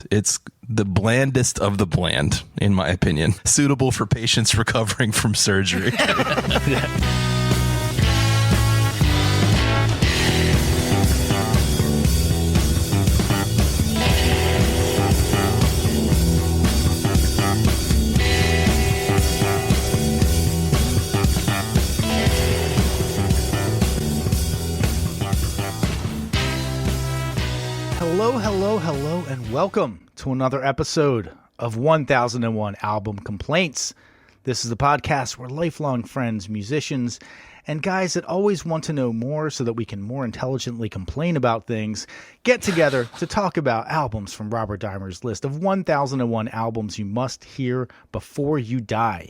It's the blandest of the bland, in my opinion. Suitable for patients recovering from surgery. Hello, and welcome to another episode of 1001 Album Complaints. This is the podcast where lifelong friends, musicians, and guys that always want to know more so that we can more intelligently complain about things get together to talk about albums from Robert Dahmer's list of 1001 albums you must hear before you die.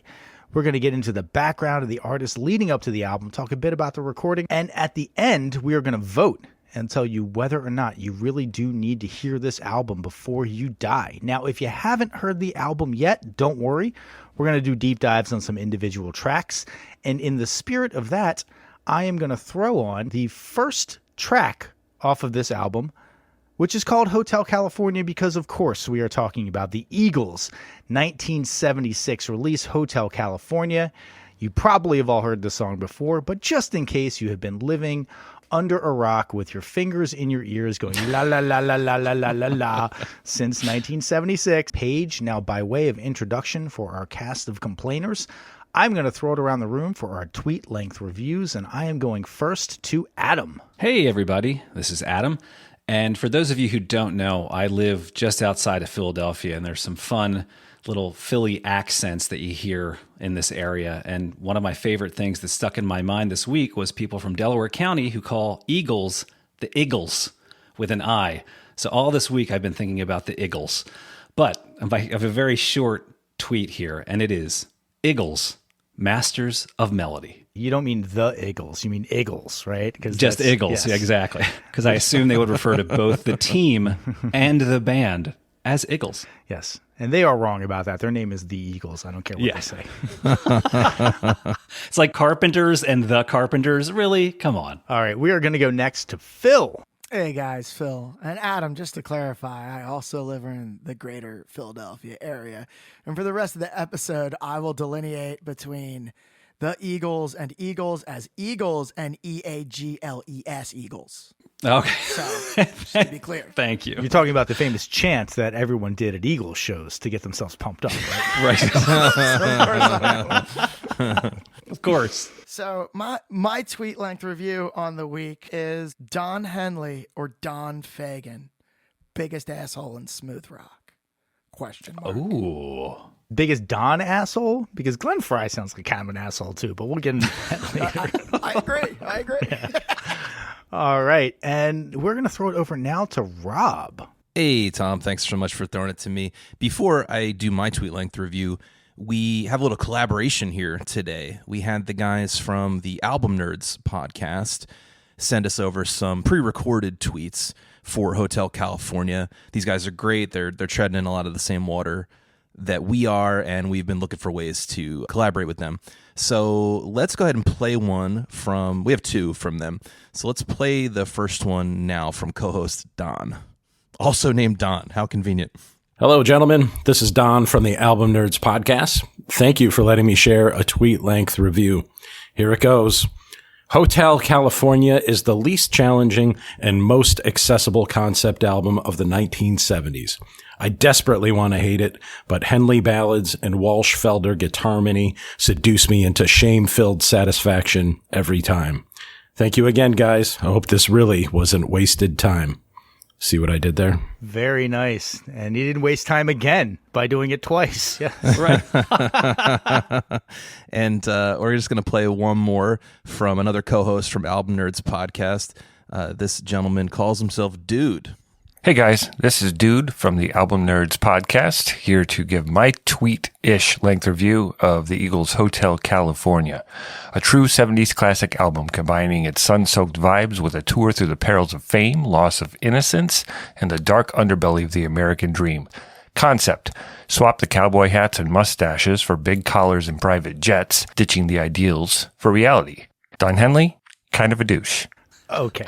We're going to get into the background of the artist leading up to the album, talk a bit about the recording, and at the end, we are going to vote and tell you whether or not you really do need to hear this album before you die. Now, if you haven't heard the album yet, don't worry. We're going to do deep dives on some individual tracks. And in the spirit of that, I am going to throw on the first track off of this album, which is called Hotel California because, of course, we are talking about the Eagles' 1976 release, Hotel California. You probably have all heard the song before, but just in case you have been living under a rock with your fingers in your ears going la la la la la la la la la since 1976. Page, now by way of introduction for our cast of complainers, I'm going to throw it around the room for our tweet length reviews, and I am going first to Adam. Hey everybody, this is Adam. And for those of you who don't know, I live just outside of Philadelphia, and there's some fun little Philly accents that you hear in this area. And one of my favorite things that stuck in my mind this week was people from Delaware County who call Eagles the Eagles with an I. So all this week I've been thinking about the Eagles. But I have a very short tweet here, and it is Eagles, Masters of Melody. You don't mean the Eagles, you mean Eagles, right? Just Eagles, yes. Yeah, exactly. Because I assume they would refer to both the team and the band as Eagles. Yes, and they are wrong about that. Their name is the Eagles. I don't care what they say. It's like Carpenters and the Carpenters. Really? Come on. All right, we are going to go next to Phil. Hey guys, Phil. And Adam, just to clarify, I also live in the greater Philadelphia area. And for the rest of the episode, I will delineate between the Eagles and Eagles as Eagles and Eagles Eagles. Okay. So, just to be clear. Thank you. You're talking about the famous chant that everyone did at Eagles shows to get themselves pumped up, right? Right. Of course. So my tweet length review on the week is Don Henley or Don Fagen, biggest asshole in smooth rock? Question mark. Ooh. Biggest Don asshole? Because Glenn Frey sounds like kind of an asshole too, but we'll get into that later. I agree. Yeah. All right, and we're going to throw it over now to Rob. Hey, Tom, thanks so much for throwing it to me. Before I do my tweet length review, we have a little collaboration here today. We had the guys from the Album Nerds podcast send us over some pre-recorded tweets for Hotel California. These guys are great. They're treading in a lot of the same water that we are, and we've been looking for ways to collaborate with them. So let's go ahead and play one from, we have two from them. So let's play the first one now from co-host Don, also named Don. How convenient. Hello, gentlemen. This is Don from the Album Nerds podcast. Thank you for letting me share a tweet-length review. Here it goes. Hotel California is the least challenging and most accessible concept album of the 1970s. I desperately want to hate it, but Henley ballads and Walsh Felder guitar harmony seduce me into shame-filled satisfaction every time. Thank you again, guys. I hope this really wasn't wasted time. See what I did there? Very nice. And he didn't waste time again by doing it twice. Yeah, right. And we're just going to play one more from another co-host from Album Nerds podcast. This gentleman calls himself Dude. Hey guys, this is Dude from the Album Nerds podcast, here to give my tweet-ish length review of the Eagles' Hotel California, a true 70s classic album combining its sun-soaked vibes with a tour through the perils of fame, loss of innocence, and the dark underbelly of the American dream. Concept: swap the cowboy hats and mustaches for big collars and private jets, ditching the ideals for reality. Don Henley, kind of a douche. Okay.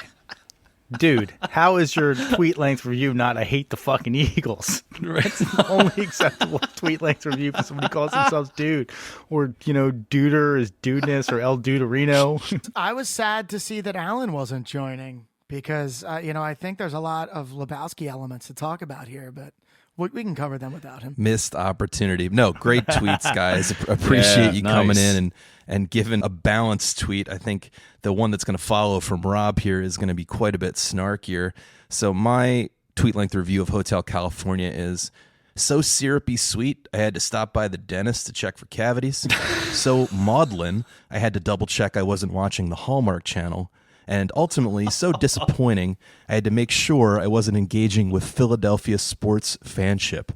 Dude, how is your tweet length review not I hate the fucking Eagles? That's the only acceptable tweet length review for somebody who calls themselves dude. Or, Duder is dudeness or El Duderino. I was sad to see that Alan wasn't joining because, I think there's a lot of Lebowski elements to talk about here, but we can cover them without him. Missed opportunity. No, great tweets, guys. Appreciate you coming in and giving a balanced tweet. I think the one that's going to follow from Rob here is going to be quite a bit snarkier. So my tweet length review of Hotel California is so syrupy sweet, I had to stop by the dentist to check for cavities. So maudlin, I had to double check I wasn't watching the Hallmark Channel. And ultimately, so disappointing, I had to make sure I wasn't engaging with Philadelphia sports fanship.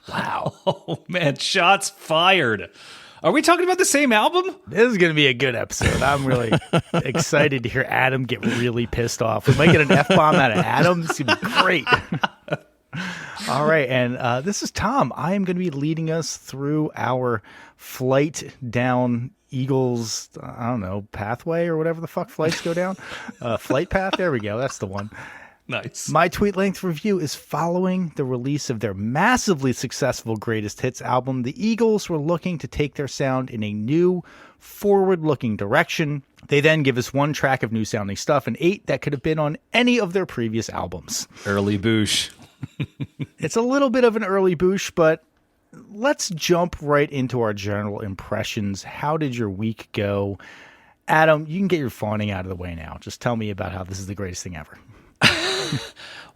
Wow. Oh, man, shots fired. Are we talking about the same album? This is going to be a good episode. I'm really excited to hear Adam get really pissed off. We might get an F-bomb out of Adam. This is going to be great. All right, and this is Tom. I am going to be leading us through our flight down Eagles, pathway or whatever the fuck flights go down. Flight path, there we go. That's the one. Nice. My tweet length review is following the release of their massively successful greatest hits album. The Eagles were looking to take their sound in a new, forward-looking direction. They then give us 1 track of new-sounding stuff and 8 that could have been on any of their previous albums. Early boosh. It's a little bit of an early boosh, but let's jump right into our general impressions. How did your week go? Adam, you can get your fawning out of the way now. Just tell me about how this is the greatest thing ever.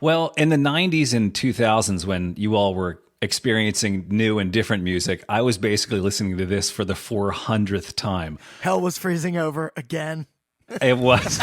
Well, in the 90s and 2000s, when you all were experiencing new and different music, I was basically listening to this for the 400th time. Hell was freezing over again. It was.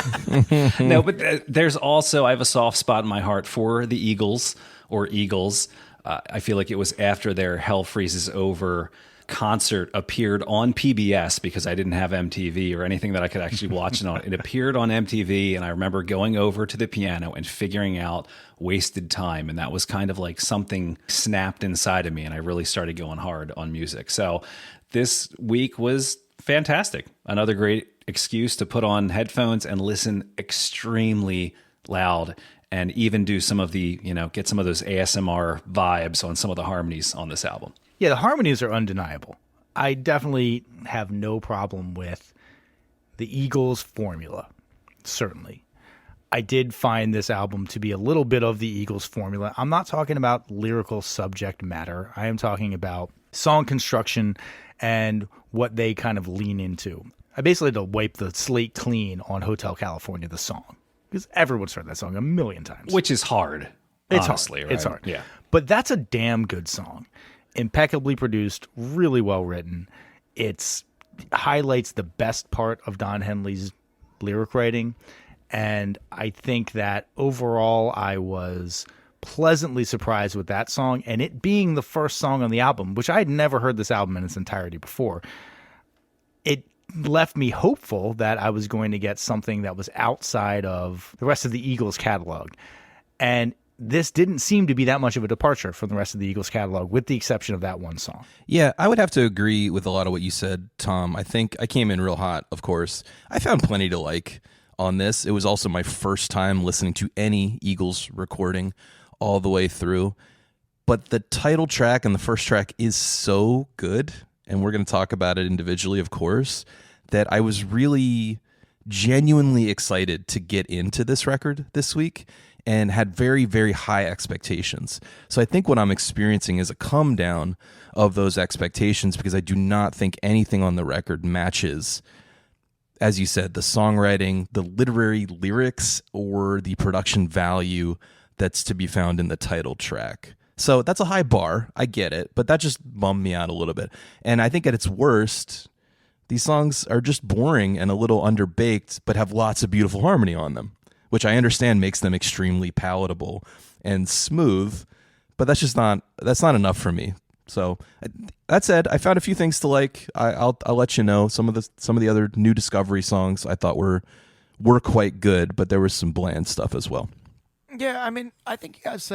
No, but there's also, I have a soft spot in my heart for the Eagles or Eagles. I feel like it was after their Hell Freezes Over concert appeared on PBS because I didn't have MTV or anything that I could actually watch it on. It appeared on MTV, and I remember going over to the piano and figuring out Wasted Time, and that was kind of like something snapped inside of me, and I really started going hard on music. So this week was fantastic. Another great excuse to put on headphones and listen extremely loud and even do some of the, get some of those ASMR vibes on some of the harmonies on this album. Yeah, the harmonies are undeniable. I definitely have no problem with the Eagles' formula, certainly. I did find this album to be a little bit of the Eagles' formula. I'm not talking about lyrical subject matter. I am talking about song construction and what they kind of lean into. I basically had to wipe the slate clean on Hotel California, the song, because everyone's heard that song a million times. Which is hard, honestly, hard. right? It's hard. Yeah. But that's a damn good song. Impeccably produced, really well written. It highlights the best part of Don Henley's lyric writing. And I think that overall I was pleasantly surprised with that song. And it being the first song on the album, which I had never heard this album in its entirety before, it left me hopeful that I was going to get something that was outside of the rest of the Eagles catalog. And this didn't seem to be that much of a departure from the rest of the Eagles catalog, with the exception of that one song. Yeah, I would have to agree with a lot of what you said, Tom. I think I came in real hot, of course. I found plenty to like on this. It was also my first time listening to any Eagles recording all the way through. But the title track and the first track is so good, and we're going to talk about it individually, of course, that I was really genuinely excited to get into this record this week and had very, very high expectations. So I think what I'm experiencing is a come down of those expectations, because I do not think anything on the record matches, as you said, the songwriting, the literary lyrics, or the production value that's to be found in the title track. So that's a high bar. I get it, but that just bummed me out a little bit. And I think at its worst, these songs are just boring and a little underbaked, but have lots of beautiful harmony on them, which I understand makes them extremely palatable and smooth, but that's not enough for me. So that said, I found a few things to like. I'll let you know. Some of the other new discovery songs I thought were quite good, but there was some bland stuff as well. Yeah, I mean, I think you guys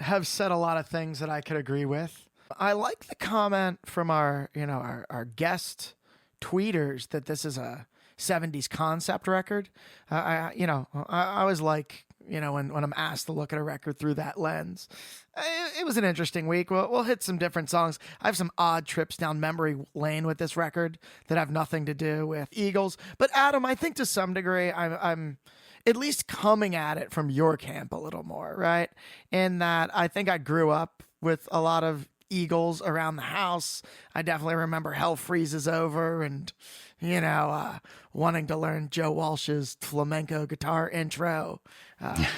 have said a lot of things that I could agree with. I like the comment from our guest tweeters that this is a 70s concept record. I was like, when I'm asked to look at a record through that lens. It was an interesting week. We'll hit some different songs. I have some odd trips down memory lane with this record that have nothing to do with Eagles. But Adam, I think to some degree, I'm at least coming at it from your camp a little more, right? In that I think I grew up with a lot of Eagles around the house. I definitely remember Hell Freezes Over and, wanting to learn Joe Walsh's flamenco guitar intro,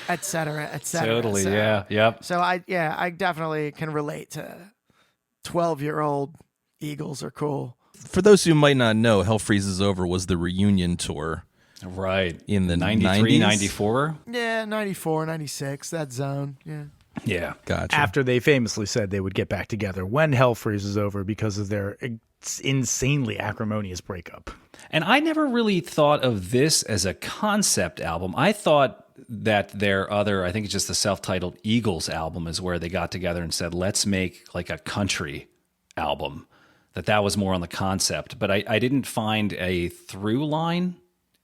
et cetera, et cetera. Totally, So- yeah, yep. So I definitely can relate to 12-year-old Eagles are cool. For those who might not know, Hell Freezes Over was the reunion tour Right. in the 93, 90s? 94? Yeah, 94, 96, that zone. Yeah. Yeah. Gotcha. After they famously said they would get back together when Hell Freezes Over because of their insanely acrimonious breakup. And I never really thought of this as a concept album. I thought that their other, I think it's just the self-titled Eagles album is where they got together and said, let's make like a country album. That was more on the concept. But I didn't find a through line.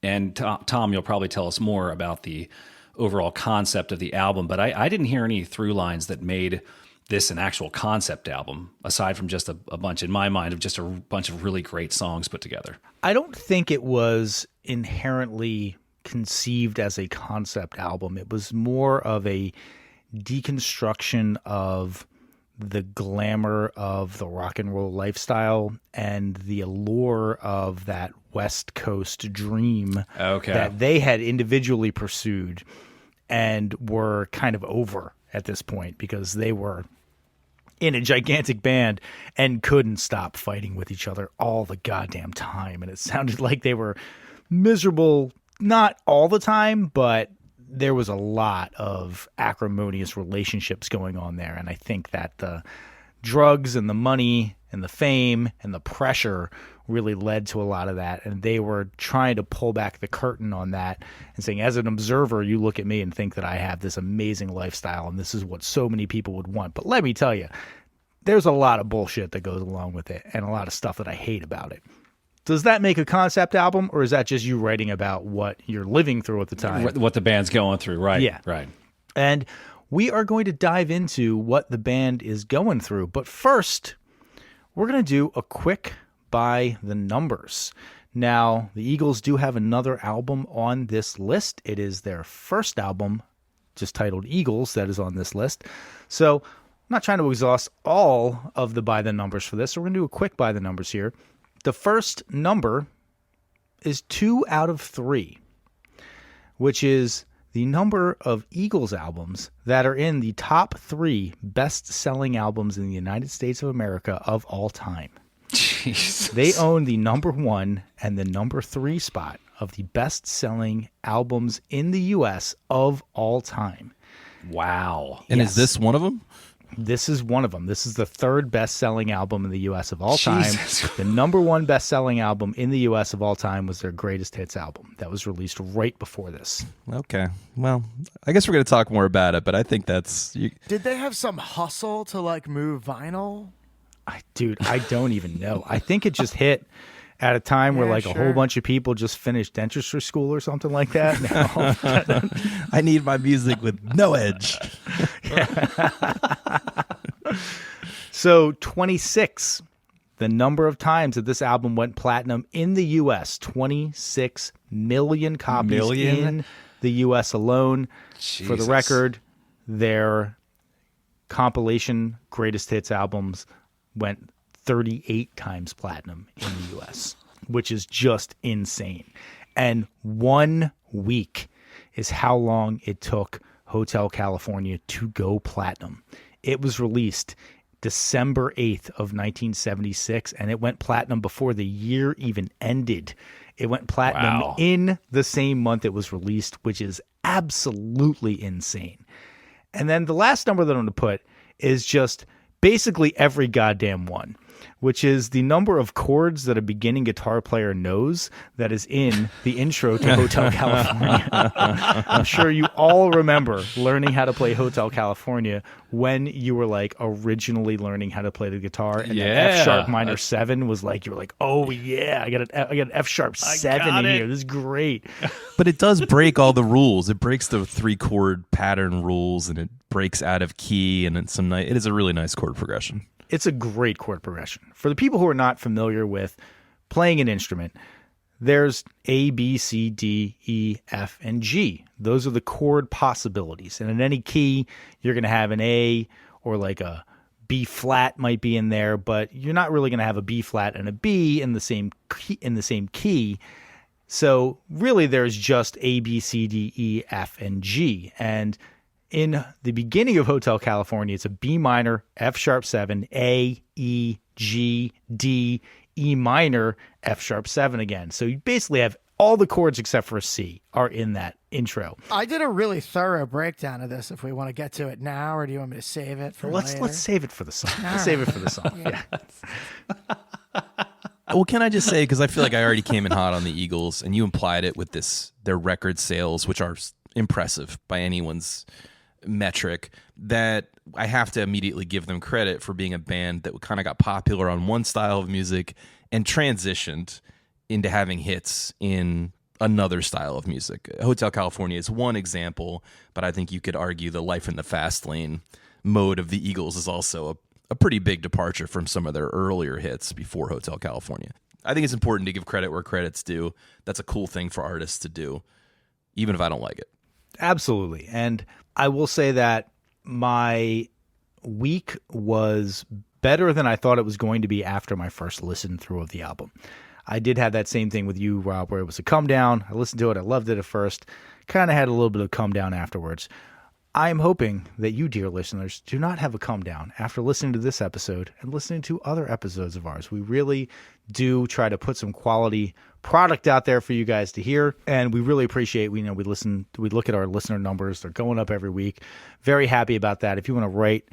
And Tom, you'll probably tell us more about the overall concept of the album. But I didn't hear any through lines that made this an actual concept album, aside from just a bunch, in my mind, of just a bunch of really great songs put together. I don't think it was inherently conceived as a concept album. It was more of a deconstruction of the glamour of the rock and roll lifestyle and the allure of that West Coast dream that they had individually pursued and were kind of over at this point because they were in a gigantic band and couldn't stop fighting with each other all the goddamn time. And it sounded like they were miserable, not all the time, but there was a lot of acrimonious relationships going on there. And I think that the drugs and the money and the fame and the pressure really led to a lot of that. And they were trying to pull back the curtain on that and saying, as an observer, you look at me and think that I have this amazing lifestyle and this is what so many people would want. But let me tell you, there's a lot of bullshit that goes along with it and a lot of stuff that I hate about it. Does that make a concept album, or is that just you writing about what you're living through at the time? What the band's going through, right? Yeah. Right. And we are going to dive into what the band is going through. But first, we're going to do a quick by the numbers. Now, the Eagles do have another album on this list. It is their first album, just titled Eagles, that is on this list. So I'm not trying to exhaust all of the by the numbers for this. So we're going to do a quick by the numbers here. The first number is 2 out of 3, which is the number of Eagles albums that are in the top 3 best-selling albums in the United States of America of all time. Jesus. They own the number 1 and the number 3 spot of the best-selling albums in the U.S. of all time. Wow. And Yes. is this one of them? This is one of them. This is the 3rd best-selling album in the U.S. of all time. Jesus. The number 1 best-selling album in the U.S. of all time was their greatest hits album that was released right before this. Okay. Well, I guess we're going to talk more about it, but I think that's... Did they have some hustle to move vinyl? Dude, I don't even know. I think it just hit at a time where Yeah, a sure. whole bunch of people just finished dentistry school or something like that. Now, I need my music with no edge. so 26, the number of times that this album went platinum in the U.S., 26 million copies in the U.S. alone. For the Jesus. record, their compilation greatest hits albums went 38 times platinum in the U.S., which is just insane. And 1 week is how long it took Hotel California to go platinum. It was released December 8th of 1976, and it went platinum before the year even ended. It went platinum Wow. in the same month it was released, which is absolutely insane. And then the last number that I'm going to put is just basically every goddamn one. which is the number of chords that a beginning guitar player knows that is in the intro to Hotel California. I'm sure you all remember learning how to play Hotel California when you were like originally learning how to play the guitar, and then F sharp minor 7 was like, you were like, oh yeah, I got an F sharp 7 in here. This is great. But it does break all the rules. It breaks the 3-chord pattern rules, and it breaks out of key, and it's it is a really nice chord progression. It's a great chord progression. For the people who are not familiar with playing an instrument, there's A, B, C, D, E, F, and G. Those are the chord possibilities. And in any key, you're going to have an A, or like a B flat might be in there, but you're not really going to have a B flat and a B in the same key. So really there's just A, B, C, D, E, F, and G. And in the beginning of Hotel California, it's a B minor, F sharp 7, A, E, G, D, E minor, F sharp 7 again. So you basically have all the chords except for a C are in that intro. I did a really thorough breakdown of this. If we want to get to it now, or do you want me to save it for later? Let's save it for the song. Let's save it for the song. Yeah. Well, can I just say, because I feel like I already came in hot on the Eagles, and you implied it with their record sales, which are impressive by anyone's metric, that I have to immediately give them credit for being a band that kind of got popular on one style of music and transitioned into having hits in another style of music. Hotel California is one example, but I think you could argue the Life in the Fast Lane mode of the Eagles is also a pretty big departure from some of their earlier hits before Hotel California. I think it's important to give credit where credit's due. That's a cool thing for artists to do, even if I don't like it. Absolutely. And I will say that my week was better than I thought it was going to be after my first listen through of the album. I did have that same thing with you, Rob, where it was a come down. I listened to it. I loved it at first. Kind of had a little bit of come down afterwards. I'm hoping that you, dear listeners, do not have a come down after listening to this episode and listening to other episodes of ours. We really do try to put some quality product out there for you guys to hear, and we really appreciate. We look at our listener numbers; they're going up every week. Very happy about that. If you want to write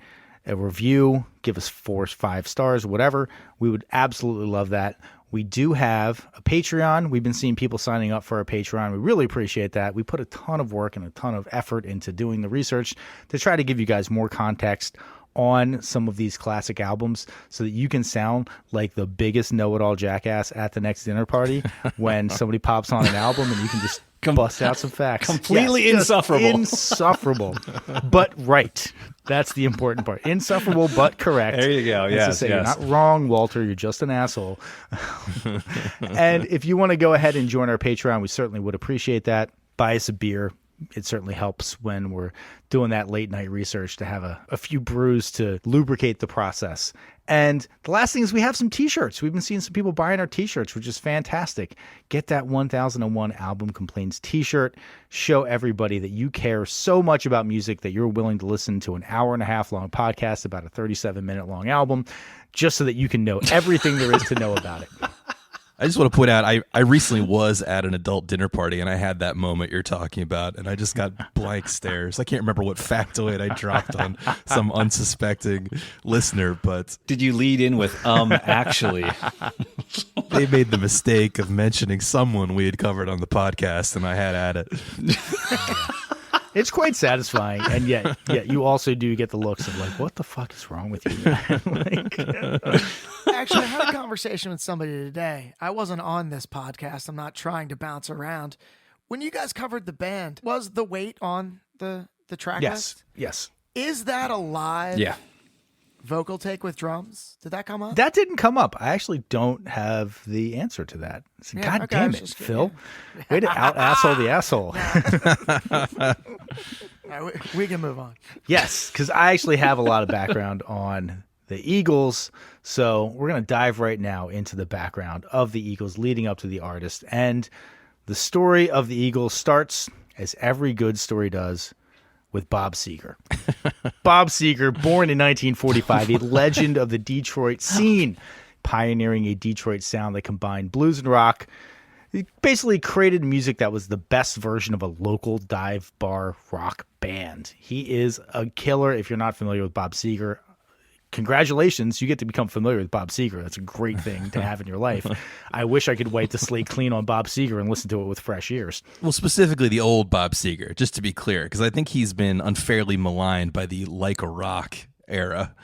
a review, give us 4 or 5 stars, whatever, we would absolutely love that. We do have a Patreon. We've been seeing people signing up for our Patreon. We really appreciate that. We put a ton of work and a ton of effort into doing the research to try to give you guys more context on some of these classic albums so that you can sound like the biggest know-it-all jackass at the next dinner party when somebody pops on an album and you can just bust out some facts. Completely insufferable. Insufferable, but right. That's the important part. Insufferable, but correct. There you go. Yes, You're not wrong, Walter. You're just an asshole. And if you want to go ahead and join our Patreon, we certainly would appreciate that. Buy us a beer. It certainly helps when we're doing that late night research to have a few brews to lubricate the process. And the last thing is we have some t-shirts. We've been seeing some people buying our t-shirts, which is fantastic. Get that 1001 Album Complaints t-shirt. Show everybody that you care so much about music that you're willing to listen to an hour-and-a-half long podcast about a 37-minute long album just so that you can know everything there is to know about it. I just want to point out, I recently was at an adult dinner party, and I had that moment you're talking about, and I just got blank stares. I can't remember what factoid I dropped on some unsuspecting listener, but... Did you lead in with, actually? They made the mistake of mentioning someone we had covered on the podcast, and I had at it. It's quite satisfying, and yet you also do get the looks of like, what the fuck is wrong with you, man? Actually, I had a conversation with somebody today. I wasn't on this podcast. I'm not trying to bounce around. When you guys covered the band, was The Weight on the track list? Yes. Is that a live vocal take with drums? Did that come up? That didn't come up. I actually don't have the answer to that. God damn it, Phil. Way to out-asshole the asshole. Right, we can move on. Yes, because I actually have a lot of background on the Eagles, so we're going to dive right now into the background of the Eagles leading up to the artist. And the story of the Eagles starts, as every good story does, with Bob Seger. Bob Seger, born in 1945, a legend of the Detroit scene, pioneering a Detroit sound that combined blues and rock. He basically created music that was the best version of a local dive bar rock band. He is a killer. If you're not familiar with Bob Seger, congratulations, you get to become familiar with Bob Seger. That's a great thing to have in your life. I wish I could wipe the slate clean on Bob Seger and listen to it with fresh ears. Well, specifically the old Bob Seger, just to be clear, because I think he's been unfairly maligned by the Like a Rock era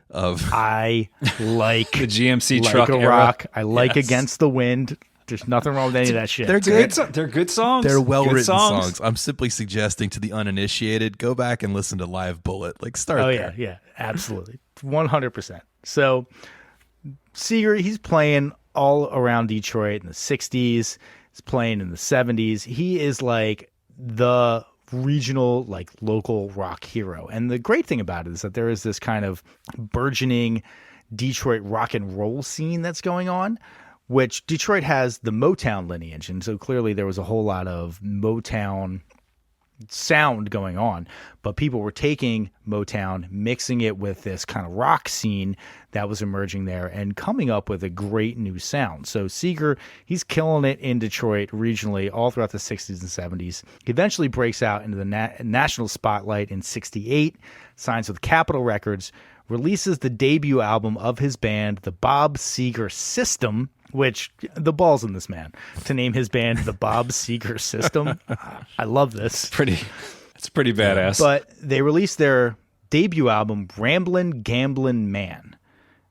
of. I like The GMC Like truck a era. Rock. I like Yes. Against the Wind. There's nothing wrong with any of that shit. They're good. They're good songs. They're well Good written songs. I'm simply suggesting to the uninitiated, go back and listen to Live Bullet. Like start Oh there. yeah, absolutely, 100%. So Seger, he's playing all around Detroit in the '60s. He's playing in the '70s. He is like the regional, like local rock hero. And the great thing about it is that there is this kind of burgeoning Detroit rock and roll scene that's going on, which Detroit has the Motown lineage. And so clearly there was a whole lot of Motown sound going on, but people were taking Motown, mixing it with this kind of rock scene that was emerging there and coming up with a great new sound. So Seger, he's killing it in Detroit regionally all throughout the 60s and 70s. He eventually breaks out into the national spotlight in 68, signs with Capitol Records, releases the debut album of his band, the Bob Seger System, which the balls in this man to name his band the Bob Seger System. I love this. It's pretty badass. But they released their debut album, Ramblin' Gamblin' Man.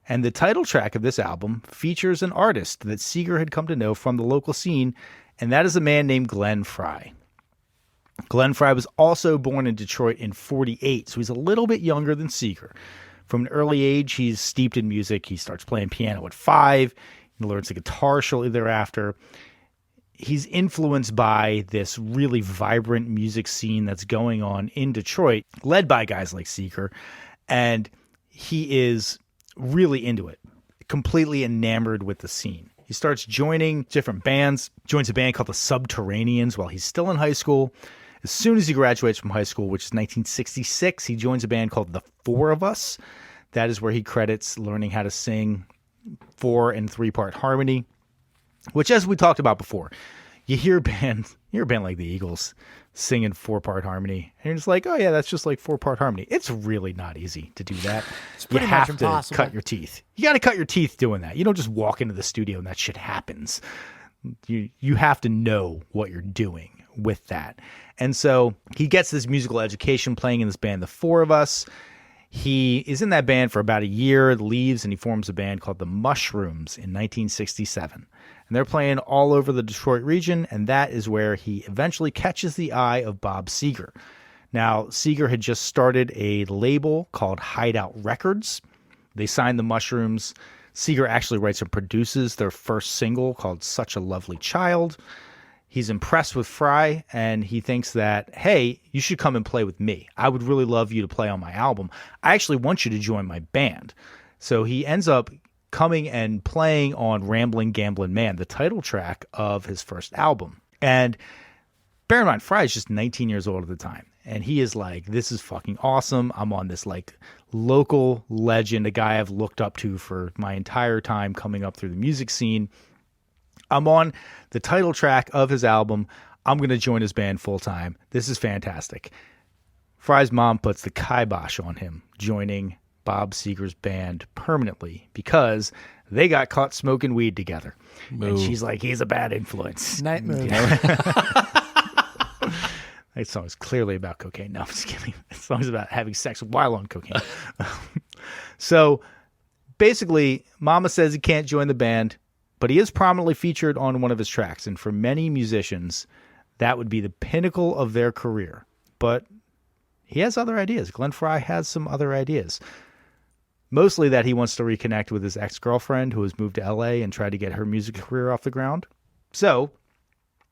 And the title track of this album features an artist that Seger had come to know from the local scene, and that is a man named Glenn Frey. Glenn Frey was also born in Detroit in 48, so he's a little bit younger than Seger. From an early age, he's steeped in music. He starts playing piano at 5. He learns the guitar shortly thereafter. He's influenced by this really vibrant music scene that's going on in Detroit, led by guys like Seger, and he is really into it, completely enamored with the scene. He starts joining different bands, joins a band called the Subterraneans while he's still in high school. As soon as he graduates from high school, which is 1966, he joins a band called The Four of Us. That is where he credits learning how to sing 4- and 3-part harmony, which, as we talked about before, you hear a band like the Eagles singing 4-part harmony, and you're just like, oh yeah, that's just like 4-part harmony. It's really not easy to do that. It's pretty you much have to impossible. cut your teeth. You got to cut your teeth doing that. You don't just walk into the studio and that shit happens. You have to know what you're doing with that. And so he gets this musical education playing in this band, The Four of Us. He is in that band for about a year, leaves, and he forms a band called the Mushrooms in 1967. And they're playing all over the Detroit region, and that is where he eventually catches the eye of Bob Seger. Now, Seger had just started a label called Hideout Records. They signed the Mushrooms. Seger actually writes and produces their first single called Such a Lovely Child. He's impressed with Frey, and he thinks that, hey, you should come and play with me. I would really love you to play on my album. I actually want you to join my band. So he ends up coming and playing on Ramblin' Gamblin' Man, the title track of his first album. And bear in mind, Frey is just 19 years old at the time. And he is like, this is fucking awesome. I'm on this like local legend, a guy I've looked up to for my entire time coming up through the music scene. I'm on the title track of his album. I'm going to join his band full time. This is fantastic. Frey's mom puts the kibosh on him joining Bob Seger's band permanently because they got caught smoking weed together. And she's like, he's a bad influence. Night move. That song is clearly about cocaine. No, I'm just kidding. That song is about having sex while on cocaine. So basically, Mama says he can't join the band, but he is prominently featured on one of his tracks. And for many musicians, that would be the pinnacle of their career. But he has other ideas. Glenn Frey has some other ideas. Mostly that he wants to reconnect with his ex-girlfriend who has moved to LA and tried to get her music career off the ground. So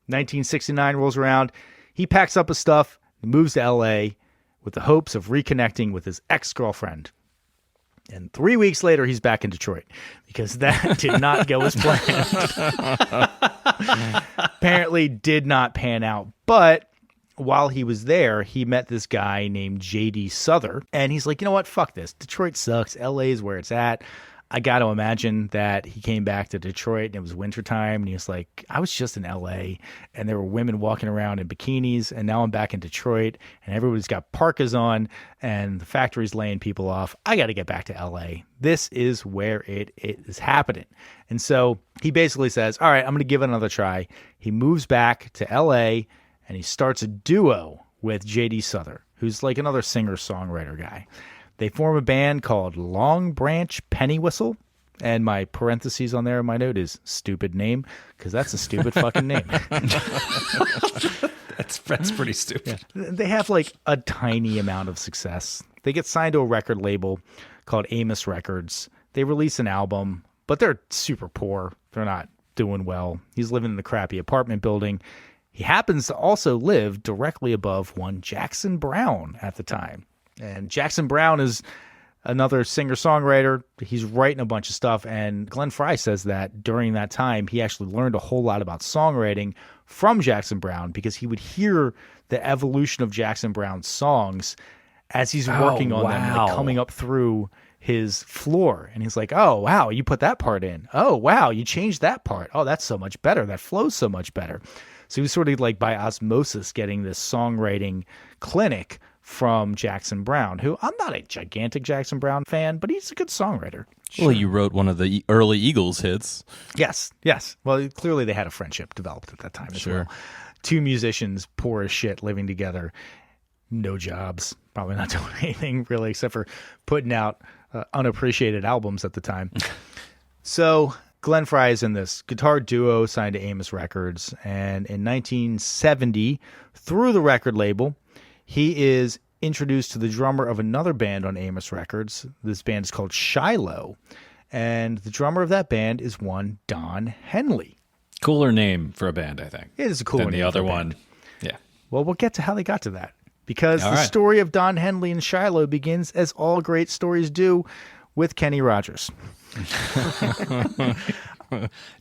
1969 rolls around. He packs up his stuff and moves to LA with the hopes of reconnecting with his ex-girlfriend. And 3 weeks later, he's back in Detroit because that did not go as planned. Apparently did not pan out. But while he was there, he met this guy named J.D. Souther. And he's like, you know what? Fuck this. Detroit sucks. LA is where it's at. I got to imagine that he came back to Detroit and it was wintertime and he was like, I was just in LA and there were women walking around in bikinis and now I'm back in Detroit and everybody's got parkas on and the factory's laying people off. I got to get back to LA. This is where it is happening. And so he basically says, all right, I'm going to give it another try. He moves back to LA and he starts a duo with J.D. Souther, who's like another singer-songwriter guy. They form a band called Long Branch Penny Whistle. And my parentheses on there in my note is stupid name, because that's a stupid fucking name. That's pretty stupid. Yeah. They have like a tiny amount of success. They get signed to a record label called Amos Records. They release an album, but they're super poor. They're not doing well. He's living in the crappy apartment building. He happens to also live directly above one Jackson Browne at the time. And Jackson Browne is another singer-songwriter. He's writing a bunch of stuff. And Glenn Frey says that during that time, he actually learned a whole lot about songwriting from Jackson Browne because he would hear the evolution of Jackson Browne's songs as he's working on them, like coming up through his floor. And he's like, oh, wow, you put that part in. Oh, wow, you changed that part. Oh, that's so much better. That flows so much better. So he was sort of like by osmosis getting this songwriting clinic from Jackson Browne, who I'm not a gigantic Jackson Browne fan, but he's a good songwriter. Well, you wrote one of the early Eagles hits. Yes. Well, clearly they had a friendship developed at that time as well. Two musicians, poor as shit, living together, no jobs, probably not doing anything really except for putting out unappreciated albums at the time. So Glenn Frey is in this guitar duo signed to Amos Records, and in 1970, through the record label, he is introduced to the drummer of another band on Amos Records. This band is called Shiloh, and the drummer of that band is one Don Henley. Cooler name for a band, I think. It is a cooler than name the other for a one. band. Yeah. Well, we'll get to how they got to that, because the story of Don Henley and Shiloh begins, as all great stories do, with Kenny Rogers.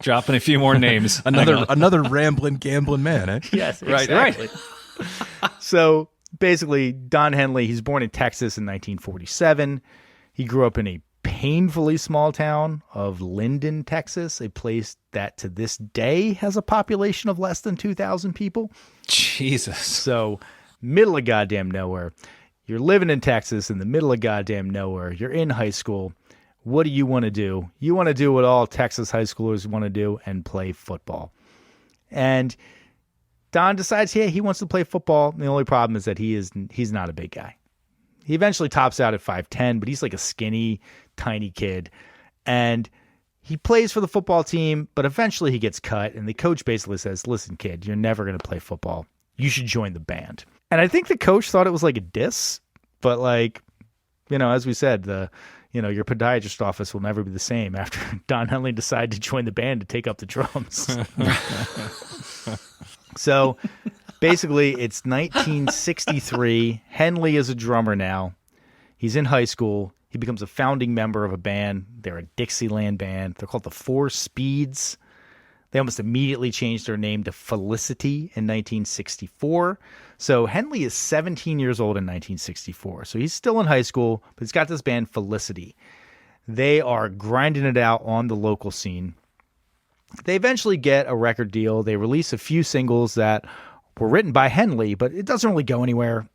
Dropping a few more names. another rambling, gambling man, eh? Yes, Right. So basically, Don Henley, he's born in Texas in 1947. He grew up in a painfully small town of Linden, Texas, a place that to this day has a population of less than 2,000 people. Jesus. So middle of goddamn nowhere. You're living in Texas in the middle of goddamn nowhere. You're in high school. What do you want to do? You want to do what all Texas high schoolers want to do and play football. And Don decides, yeah, he wants to play football. The only problem is that he's not a big guy. He eventually tops out at 5'10", but he's like a skinny, tiny kid. And he plays for the football team, but eventually he gets cut. And the coach basically says, listen, kid, you're never going to play football. You should join the band. And I think the coach thought it was like a diss, but like, as we said, your podiatrist office will never be the same after Don Henley decided to join the band to take up the drums. So basically it's 1963. Henley is a drummer now. He's in high school. He becomes a founding member of a band. They're a Dixieland band. They're called the Four Speeds. They almost immediately changed their name to Felicity in 1964. So Henley is 17 years old in 1964. So he's still in high school, but he's got this band Felicity. They are grinding it out on the local scene. They eventually get a record deal. They release a few singles that were written by Henley, but it doesn't really go anywhere.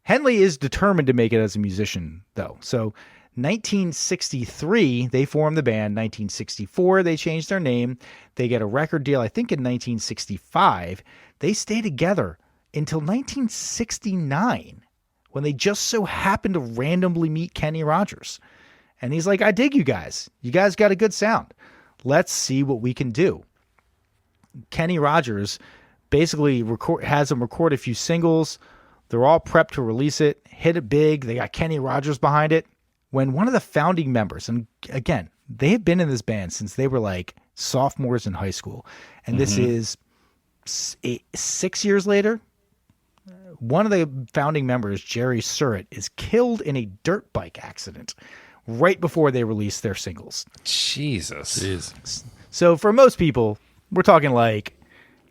Henley is determined to make it as a musician, though. So 1963, they form the band. 1964, they change their name. They get a record deal, I think in 1965. They stay together until 1969, when they just so happen to randomly meet Kenny Rogers. And he's like, I dig you guys. You guys got a good sound. Let's see what we can do. Kenny Rogers basically has them record a few singles. They're all prepped to release it, hit it big. They got Kenny Rogers behind it. When one of the founding members, and again, they have been in this band since they were like sophomores in high school, and this is 6 years later, one of the founding members, Jerry Surratt, is killed in a dirt bike accident right before they released their singles. Jesus. So for most people, we're talking like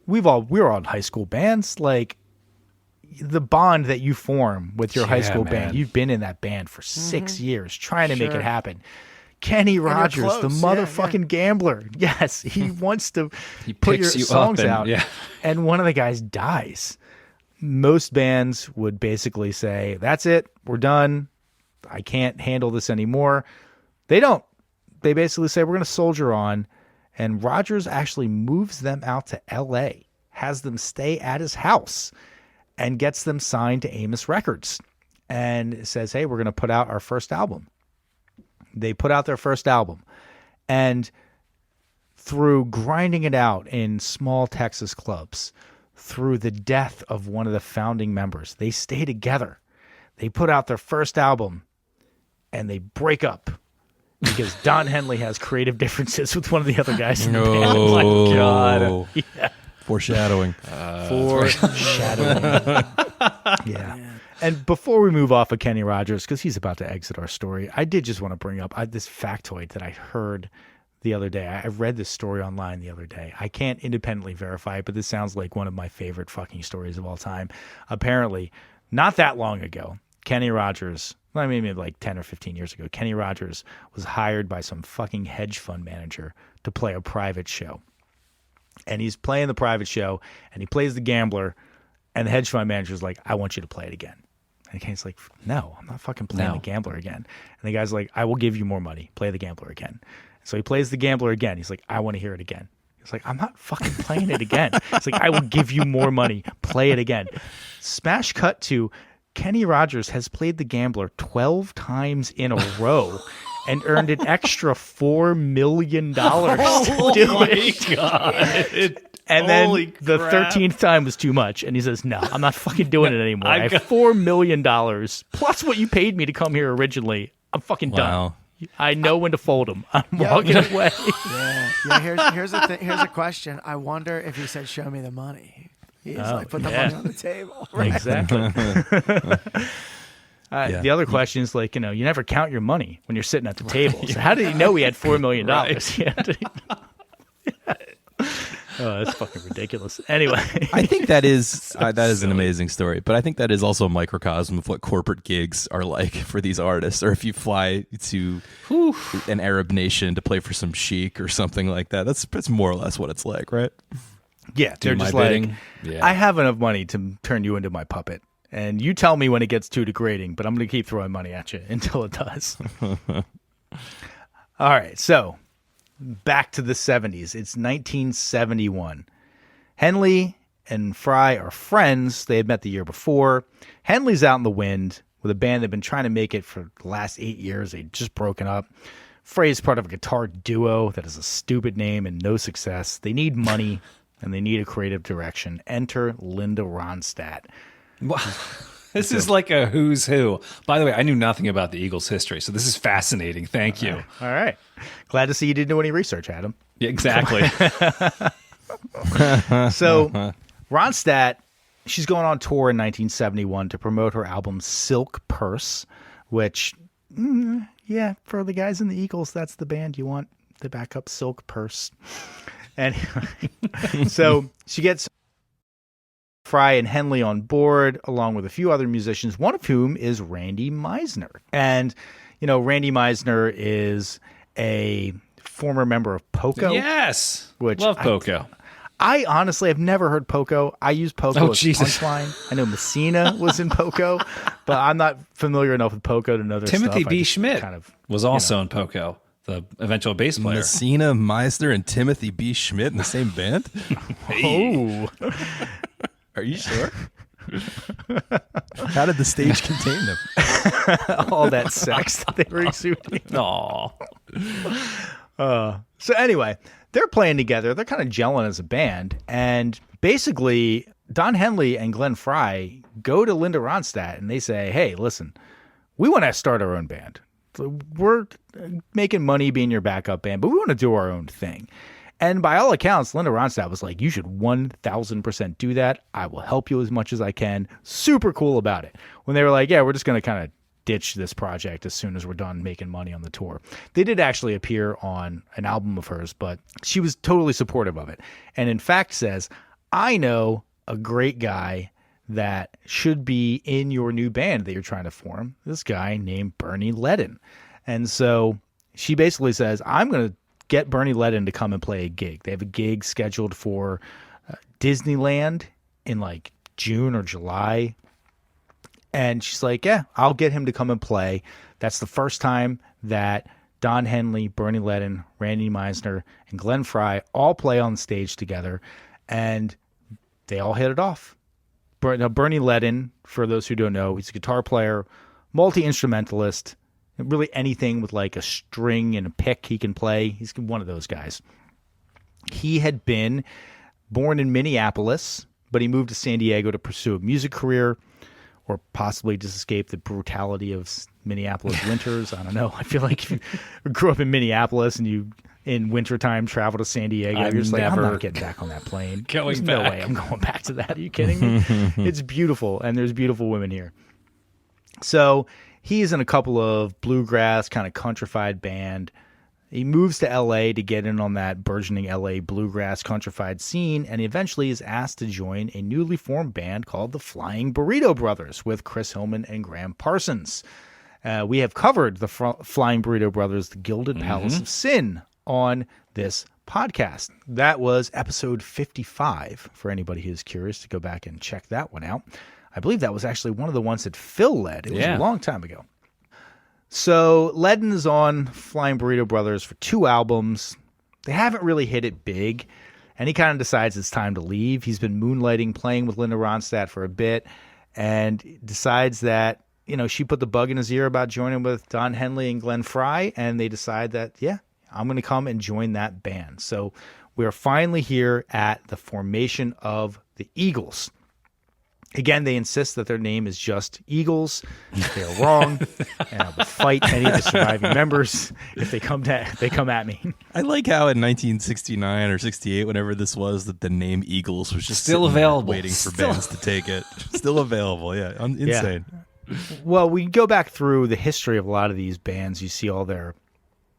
we're all in high school bands, like the bond that you form with your high school band. You've been in that band for 6 years trying to make it happen. Kenny Rogers, close. the motherfucking gambler. Yes, he wants to put your picks you up songs and- out, yeah. and one of the guys dies. Most bands would basically say, that's it, we're done. I can't handle this anymore. They don't. They basically say, we're going to soldier on. And Rogers actually moves them out to L.A., has them stay at his house, and gets them signed to Amos Records. And says, hey, we're going to put out our first album. They put out their first album. And through grinding it out in small Texas clubs, through the death of one of the founding members, they stay together. They put out their first album, and they break up because Don Henley has creative differences with one of the other guys in the band. Oh my God. Yeah. Foreshadowing. Foreshadowing. Yeah. And before we move off of Kenny Rogers, because he's about to exit our story, I did just want to bring up this factoid that I heard the other day. I read this story online the other day. I can't independently verify it, but this sounds like one of my favorite fucking stories of all time. Apparently, not that long ago, Kenny Rogers, I mean, maybe like 10 or 15 years ago, Kenny Rogers was hired by some fucking hedge fund manager to play a private show. And he's playing the private show, and he plays the gambler, and the hedge fund manager's like, I want you to play it again. And Kenny's like, no, I'm not fucking playing the gambler again. And the guy's like, I will give you more money. Play the gambler again. So he plays the gambler again. He's like, I want to hear it again. He's like, I'm not fucking playing it again. It's like, I will give you more money. Play it again. Smash cut to Kenny Rogers has played the gambler 12 times in a row and earned an extra $4 million to do it. God. And then the 13th time was too much. And he says, no, I'm not fucking doing it anymore. I have $4 million plus what you paid me to come here originally. I'm fucking done. I know when to fold them. I'm walking away. Yeah. Here's the thing. Here's a question. I wonder if he said, "Show me the money." He's like, "Put the money on the table." Right? Exactly. The other question is like, you never count your money when you're sitting at the table. So how did he know he had $4 million? Oh, that's fucking ridiculous. Anyway, I think that is an amazing story, but I think that is also a microcosm of what corporate gigs are like for these artists. Or if you fly to an Arab nation to play for some sheik or something like that, that's more or less what it's like, right? Yeah, they're just like, I have enough money to turn you into my puppet, and you tell me when it gets too degrading, but I'm going to keep throwing money at you until it does. All right, so back to the 70s. It's 1971. Henley and Fry are friends. They had met the year before. Henley's out in the wind with a band they've been trying to make it for the last 8 years. They'd just broken up. Frey's part of a guitar duo that has a stupid name and no success. They need money, and they need a creative direction. Enter Linda Ronstadt. Wow. This is like a who's who. By the way, I knew nothing about the Eagles' history, so this is fascinating. Thank you. All right. Glad to see you didn't do any research, Adam. Yeah, exactly. So Ronstadt, she's going on tour in 1971 to promote her album Silk Purse, which, for the guys in the Eagles, that's the band you want to back up, Silk Purse. Anyway, so she gets Fry and Henley on board, along with a few other musicians, one of whom is Randy Meisner. And, Randy Meisner is a former member of Poco. Yes. Which love Poco. I honestly have never heard Poco. I use Poco as Jesus. punchline. I know Messina was in Poco, but I'm not familiar enough with Poco to know their Timothy stuff. B. Schmidt was also in Poco, the eventual bass player. Messina, Meisner, and Timothy B. Schmidt in the same band? Oh. Are you sure? How did the stage contain them? All that sex that they were exuding. Aw. So anyway, they're playing together. They're kind of gelling as a band. And basically, Don Henley and Glenn Fry go to Linda Ronstadt and they say, hey, listen, we want to start our own band. We're making money being your backup band, but we want to do our own thing. And by all accounts, Linda Ronstadt was like, you should 1,000% do that. I will help you as much as I can. Super cool about it. When they were like, yeah, we're just going to kind of ditch this project as soon as we're done making money on the tour. They did actually appear on an album of hers, but she was totally supportive of it. And in fact says, I know a great guy that should be in your new band that you're trying to form. This guy named Bernie Ledden. And so she basically says, I'm going to get Bernie Ledden to come and play a gig. They have a gig scheduled for Disneyland in like June or July. And she's like, yeah, I'll get him to come and play. That's the first time that Don Henley, Bernie Ledden, Randy Meisner, and Glenn Frey all play on stage together. And they all hit it off. Now, Bernie Ledden, for those who don't know, he's a guitar player, multi-instrumentalist, really anything with like a string and a pick he can play. He's one of those guys. He had been born in Minneapolis, but he moved to San Diego to pursue a music career or possibly just escape the brutality of Minneapolis winters. I don't know. I feel like if you grew up in Minneapolis and you in wintertime travel to San Diego, you're just like, I'm not getting back on that plane. There's no way I'm going back to that. Are you kidding me? It's beautiful, and there's beautiful women here. So he's in a couple of bluegrass, kind of countrified band. He moves to L.A. to get in on that burgeoning L.A. bluegrass countrified scene, and he eventually is asked to join a newly formed band called the Flying Burrito Brothers with Chris Hillman and Graham Parsons. We have covered the Flying Burrito Brothers, The Gilded Palace of Sin, on this podcast. That was episode 55, for anybody who's curious to go back and check that one out. I believe that was actually one of the ones that Phil led. It was a long time ago. So Ledden is on Flying Burrito Brothers for 2 albums. They haven't really hit it big, and he kind of decides it's time to leave. He's been moonlighting, playing with Linda Ronstadt for a bit, and decides that, you know, she put the bug in his ear about joining with Don Henley and Glenn Frey, and they decide that, yeah, I'm going to come and join that band. So we are finally here at the formation of the Eagles. Again, they insist that their name is just Eagles. They are wrong, and I will fight any of the surviving members if they come at me. I like how in 1969 or 68, whenever this was, that the name Eagles was just still available, waiting for bands to take it. Still available, yeah. Insane. Yeah. Well, we go back through the history of a lot of these bands. You see all their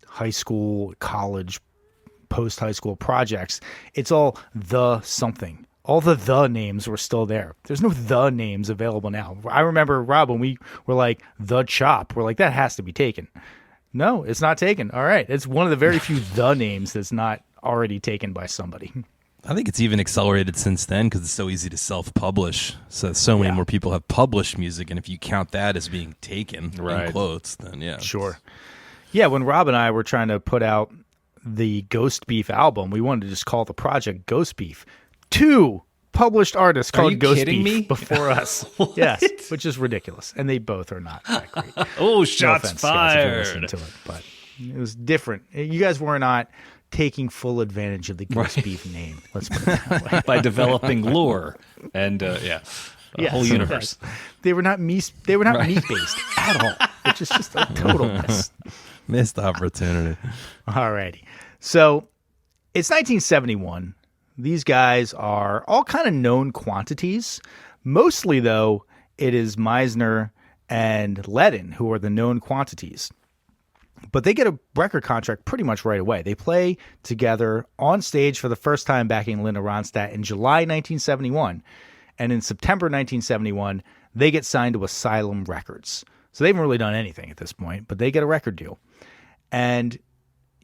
high school, college, post-high school projects. It's all the something. All the names were still there. There's no the names available now. I remember, Rob, when we were like, The Chop, we're like, that has to be taken. No, it's not taken. All right. It's one of the very few the names that's not already taken by somebody. I think it's even accelerated since then because it's so easy to self-publish. So many more people have published music, and if you count that as being taken, in quotes, then yeah. Sure. Yeah, when Rob and I were trying to put out the Ghost Beef album, we wanted to just call the project Ghost Beef. 2 published artists called Ghost Beef before us. Yes, which is ridiculous. And they both are not that great. Oh, shots no offense, fired. Guys, if you listen to it, but it was different. You guys were not taking full advantage of the Ghost Beef name. Let's put it that way. By developing lore and a whole universe. Yes. They were not meat based at all, which is just a total miss. Missed opportunity. All righty. So it's 1971. These guys are all kind of known quantities. Mostly, though, it is Meisner and Ledden who are the known quantities. But they get a record contract pretty much right away. They play together on stage for the first time backing Linda Ronstadt in July 1971. And in September 1971, they get signed to Asylum Records. So they haven't really done anything at this point, but they get a record deal. And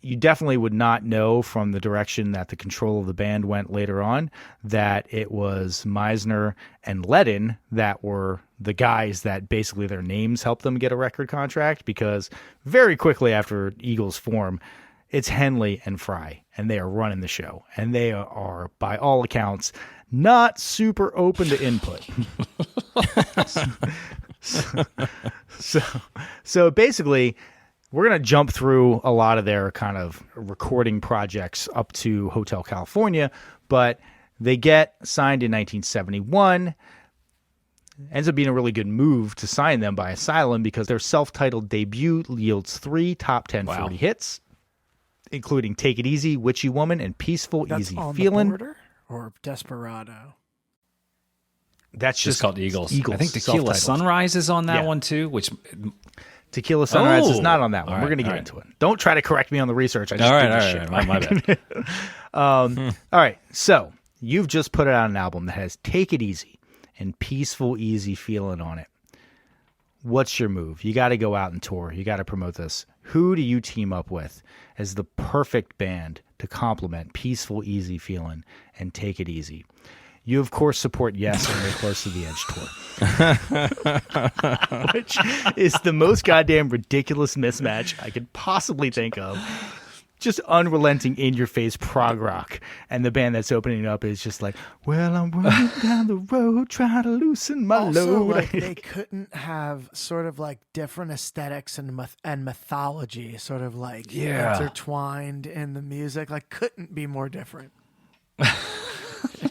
you definitely would not know from the direction that the control of the band went later on that it was Meisner and Ledden that were the guys that basically their names helped them get a record contract, because very quickly after Eagles form, it's Henley and Frey, and they are running the show. And they are, by all accounts, not super open to input. So basically, we're going to jump through a lot of their kind of recording projects up to Hotel California, but they get signed in 1971. Ends up being a really good move to sign them by Asylum because their self-titled debut yields 3 top 10 40 hits, including Take It Easy, Witchy Woman, and Peaceful Easy Feelin'. The Border or Desperado? That's just called Eagles. Eagles. I think Tequila Sunrise is on that one too, which... Tequila Sunrise is not on that one. We're going to get into it. Don't try to correct me on the research. I just did this shit. My bad. All right. So you've just put out an album that has Take It Easy and Peaceful Easy Feeling on it. What's your move? You got to go out and tour. You got to promote this. who do you team up with as the perfect band to complement Peaceful Easy Feelin' and Take It Easy? You, of course, support Yes on their Close to the Edge tour, which is the most goddamn ridiculous mismatch I could possibly think of. Just unrelenting, in-your-face prog rock. And the band that's opening up is just like, well, I'm running down the road trying to loosen my Also, load. like, they couldn't have sort of like different aesthetics and mythology sort of like intertwined in the music. Like, couldn't be more different.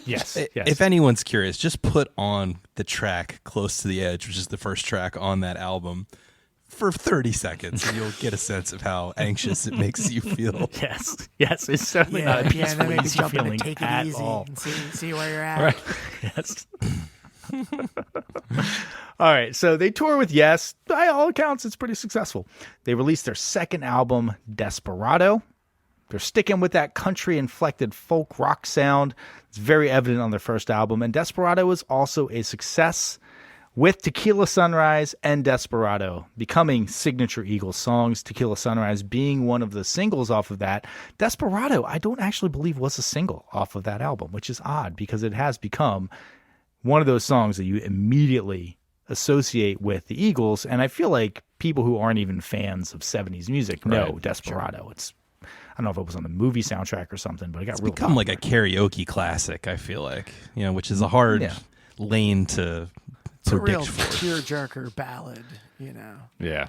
Yes. If anyone's curious, just put on the track Close to the Edge, which is the first track on that album, for 30 seconds, and you'll get a sense of how anxious it makes you feel. Yes, it's certainly not a and peaceful, then maybe easy jump in feeling and take it at easy all. and see where you're at. Right. Yes. All right, so they tour with Yes. By all accounts, it's pretty successful. They released their second album, Desperado. They're sticking with that country-inflected folk rock sound. It's very evident on their first album, and Desperado is also a success, with Tequila Sunrise and Desperado becoming signature Eagles songs, Tequila Sunrise being one of the singles off of that. Desperado, I don't actually believe was a single off of that album, which is odd because it has become one of those songs that you immediately associate with the Eagles, and I feel like people who aren't even fans of 70s music know Desperado. It's, I don't know if it was on the movie soundtrack or something, but it got real Become like a karaoke classic, I feel like, which is a hard lane to It's a real predict for. tearjerker ballad, Yeah.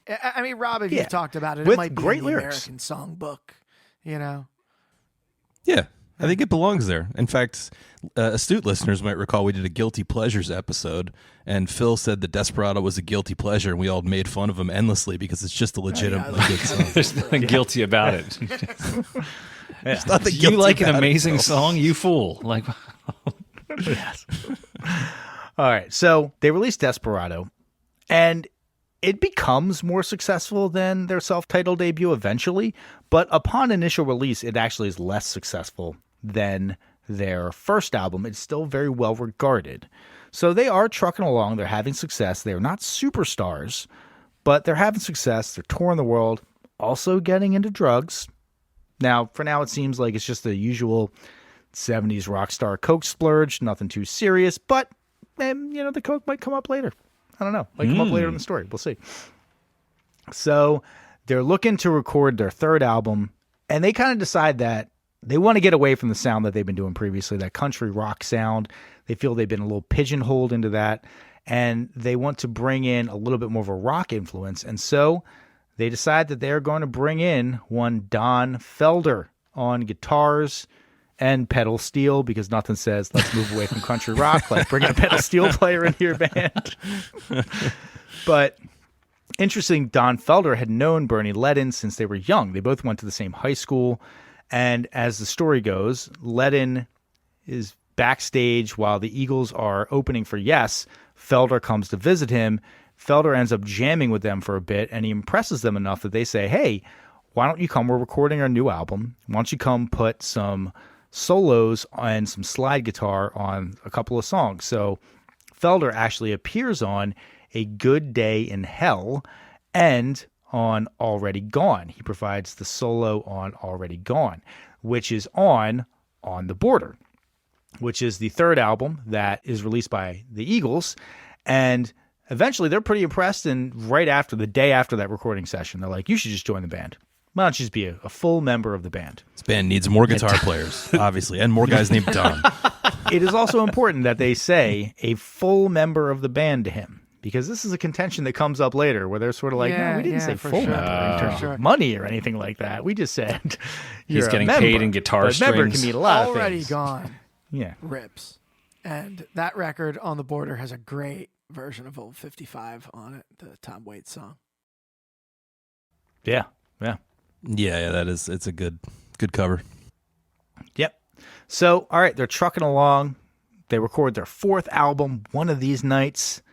I mean, Rob, if you've talked about it, With it might be great in the lyrics. American Songbook, Yeah, I think it belongs there. In fact, astute listeners might recall we did a Guilty Pleasures episode, and Phil said that Desperado was a guilty pleasure, and we all made fun of him endlessly because it's just a legitimately good song. There's nothing guilty about it. There's nothing You guilty like an about it, amazing Phil. song, you fool. Like, Yes. All right, so they released Desperado, and it becomes more successful than their self-titled debut eventually, but upon initial release, it actually is less successful than their first album. It's still very well regarded. So they are trucking along. They're having success. They're not superstars, but they're having success. They're touring the world, also getting into drugs. Now, for now, it seems like it's just the usual 70s rock star coke splurge, nothing too serious, but the coke might come up later. I don't know. Might come up later in the story. We'll see. So they're looking to record their third album, and they kind of decide that they want to get away from the sound that they've been doing previously, that country rock sound. They feel they've been a little pigeonholed into that, and they want to bring in a little bit more of a rock influence. And so they decide that they're going to bring in one Don Felder on guitars and pedal steel, because nothing says let's move away from country rock like bringing a pedal steel player into your band. But interesting, Don Felder had known Bernie Ledden since they were young. They both went to the same high school. And as the story goes, Ledden is backstage while the Eagles are opening for Yes. Felder comes to visit him. Felder ends up jamming with them for a bit, and he impresses them enough that they say, hey, why don't you come? We're recording our new album. Why don't you come put some solos and some slide guitar on a couple of songs? So Felder actually appears on A Good Day in Hell and on Already Gone. He provides the solo on Already Gone, which is on the Border, which is the third album that is released by the Eagles. And eventually they're pretty impressed, and right after, the day after that recording session, they're like, you should just join the band. Why don't you just be a full member of the band? This band needs more guitar players, obviously, and more guys named Don. It is also important that they say a full member of the band to him, because this is a contention that comes up later where they're sort of like, no, we didn't say for full sure. member in terms of money or anything like that. We just said He's getting paid in guitar but member strings. can mean a lot of Already things. Gone Yeah. rips. And that record, On the Border, has a great version of Old 55 on it, the Tom Waits song. Yeah. Yeah, that is. It's a good cover. Yep. So, all right, they're trucking along. They record their fourth album, One of These Nights.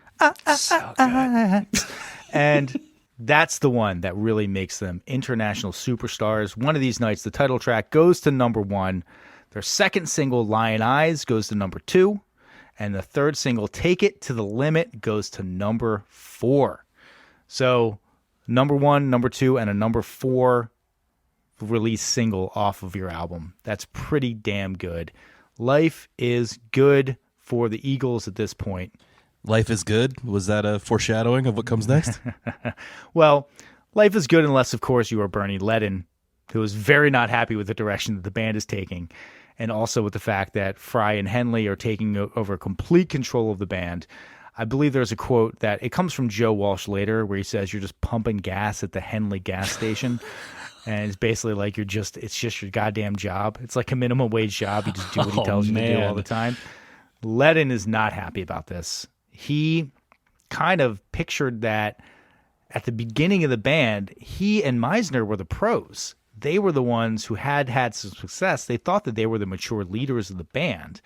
And that's the one that really makes them international superstars. One of These Nights, the title track, goes to number 1. Their second single, Lion Eyes, goes to number 2. And the third single, Take It to the Limit, goes to number 4. So number 1, number 2, and a number 4 release single off of your album. That's pretty damn good. Life is good for the Eagles at this point. Life is good. Was that a foreshadowing of what comes next? Well, life is good unless, of course, you are Bernie Leadon, who is very not happy with the direction that the band is taking, and also with the fact that Fry and Henley are taking over complete control of the band. I believe there's a quote that it comes from Joe Walsh later where he says you're just pumping gas at the Henley gas station. And it's basically like it's just your goddamn job. It's like a minimum wage job. You just do what he tells you to do all the time. Leadon is not happy about this. He kind of pictured that at the beginning of the band, he and Meisner were the pros. They were the ones who had some success. They thought that they were the mature leaders of the band.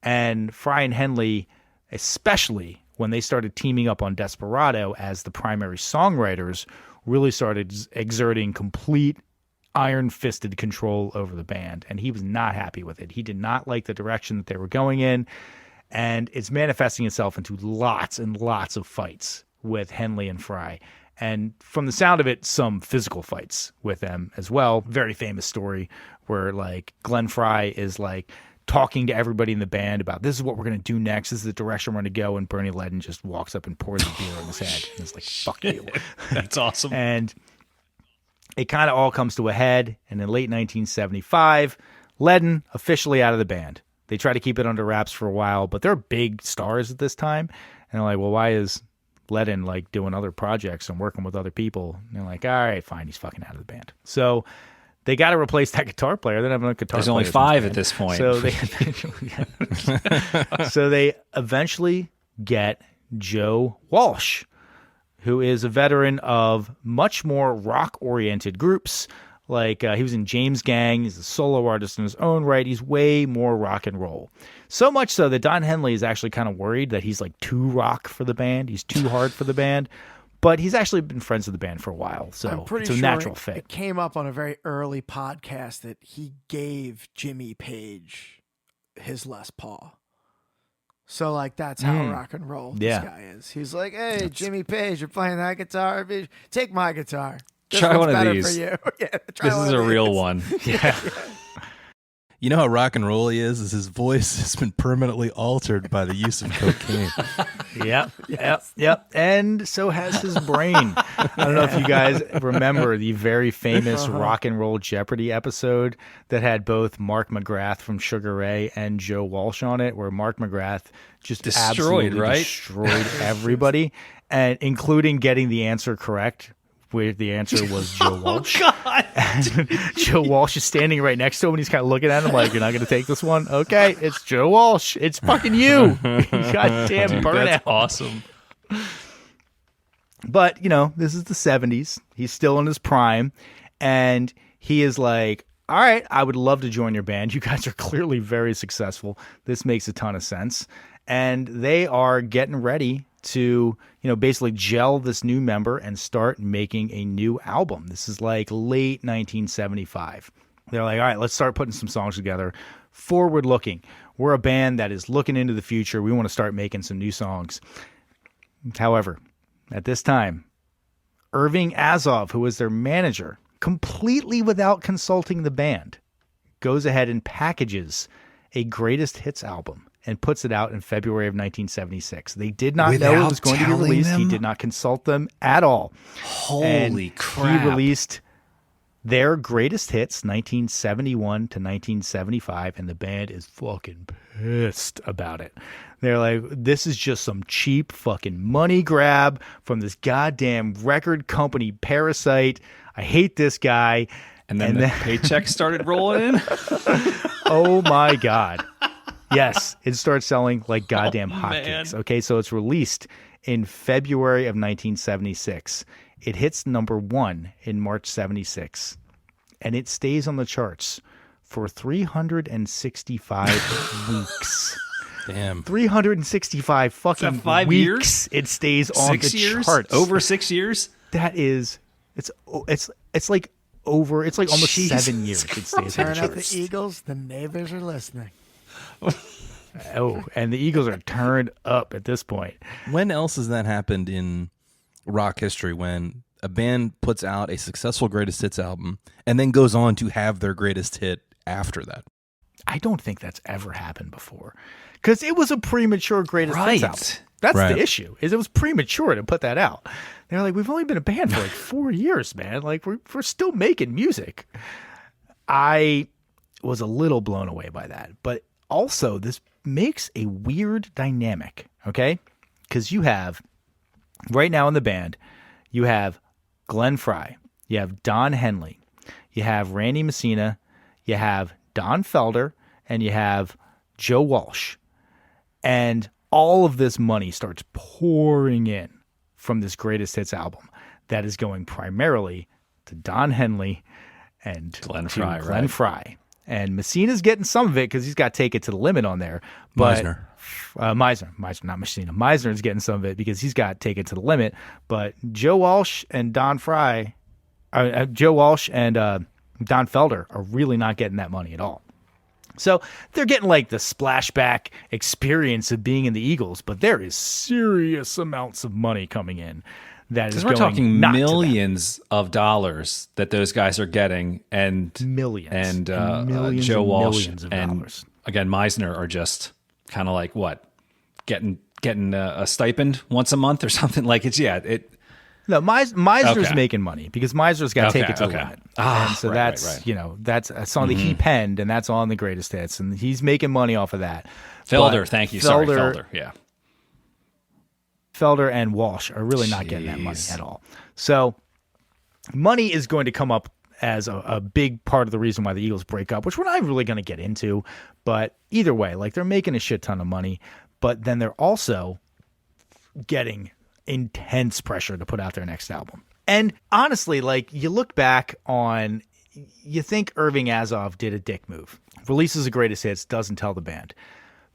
And Fry and Henley, especially when they started teaming up on Desperado as the primary songwriters, really started exerting complete iron-fisted control over the band. And he was not happy with it. He did not like the direction that they were going in. And it's manifesting itself into lots and lots of fights with Henley and Fry. And from the sound of it, some physical fights with them as well. Very famous story where like Glenn Fry is like talking to everybody in the band about this is what we're going to do next. This is the direction we're going to go. And Bernie Leadon just walks up and pours a beer on his head. And it's like, fuck you. That's awesome. And it kind of all comes to a head. And in late 1975, Leadon officially out of the band. They try to keep it under wraps for a while, but they're big stars at this time. And they're like, well, why is Leadon like doing other projects and working with other people? And they're like, all right, fine. He's fucking out of the band. So they got to replace that guitar player. They don't have a guitar There's player. only 5 at this point. So they eventually get Joe Walsh, who is a veteran of much more rock-oriented groups. Like he was in James Gang. He's a solo artist in his own right. He's way more rock and roll. So much so that Don Henley is actually kind of worried that he's like too rock for the band. He's too hard for the band. But he's actually been friends with the band for a while, so it's a natural fit. It came up on a very early podcast that he gave Jimmy Page his Les Paul. So, like, that's how rock and roll this guy is. He's like, hey, Jimmy Page, you're playing that guitar? Take my guitar. Try one of these. these. Yeah, this is a real one. Yeah. You know how rock and roll he is his voice has been permanently altered by the use of cocaine. Yep. And so has his brain. I don't know if you guys remember the very famous Rock and Roll Jeopardy episode that had both Mark McGrath from Sugar Ray and Joe Walsh on it, where Mark McGrath just destroyed everybody, and including getting the answer correct, where the answer was Joe Walsh. Oh, God. And Joe Walsh is standing right next to him, and he's kind of looking at him like, you're not going to take this one? Okay, it's Joe Walsh. It's fucking you. Goddamn burnout. That's awesome. But, you know, this is the 70s. He's still in his prime, and he is like, all right, I would love to join your band. You guys are clearly very successful. This makes a ton of sense. And they are getting ready to, you know, basically gel this new member and start making a new album. This is like late 1975. They're like, all right, let's start putting some songs together. Forward looking. We're a band that is looking into the future. We want to start making some new songs. However, at this time, Irving Azov, who was their manager, completely without consulting the band, goes ahead and packages a greatest hits album and puts it out in February of 1976. They did not know it was going to be released. He did not consult them at all. Holy crap. He released their greatest hits, 1971 to 1975, and the band is fucking pissed about it. They're like, this is just some cheap fucking money grab from this goddamn record company parasite. I hate this guy. And then the paycheck started rolling in? Oh, my God. Yes, it starts selling like goddamn hotcakes. Okay, so it's released in February of 1976. It hits number 1 in March 76. And it stays on the charts for 365 weeks. Damn. 365 fucking 5 weeks. years? It stays on 6 the years? charts. Over 6 years? That is, it's like over, it's like almost Jesus 7 years. It stays on the Turn up charts. the Eagles, the neighbors are listening. Oh, and the Eagles are turned up at this point. When else has that happened in rock history when a band puts out a successful greatest hits album and then goes on to have their greatest hit after that. I don't think that's ever happened before, because it was a premature greatest hits album. That's Right. the issue. Is it was premature to put that out. They're like, we've only been a band for like 4 years, man. Like we're still making music. I was a little blown away by that, but also this makes a weird dynamic. Okay, because you have right now in the band, you have Glenn Frey, you have Don Henley, you have Randy Messina, you have Don Felder, and you have Joe Walsh. And all of this money starts pouring in from this greatest hits album that is going primarily to Don Henley and Glenn to Frey, Glenn right? Frey. And Messina's getting some of it because he's got to take it to the limit on there. But Meisner, not Messina. Meisner's getting some of it because he's got to take it to the limit. But Joe Walsh and Don Felder are really not getting that money at all. So they're getting like the splashback experience of being in the Eagles, but there is serious amounts of money coming in. That is Because we're going talking not to them. millions of dollars that those guys are getting, and Millions. and Millions Joe and Walsh millions of and dollars. again Meisner are just kind of like what getting a stipend once a month or something. Like No, Meisner's Okay. making money because Meisner's got to take it to the limit. And so right, that's, right. That's on the he penned, and that's on the greatest hits, and he's making money off of that. Felder, But thank you. Sorry, Felder. Yeah. Felder and Walsh are really not getting that money Jeez. at all. So money is going to come up as a big part of the reason why the Eagles break up, which we're not really going to get into. But either way, like they're making a shit ton of money, but then they're also getting intense pressure to put out their next album. And honestly, like you look back on, you think Irving Azoff did a dick move. Releases the greatest hits, doesn't tell the band.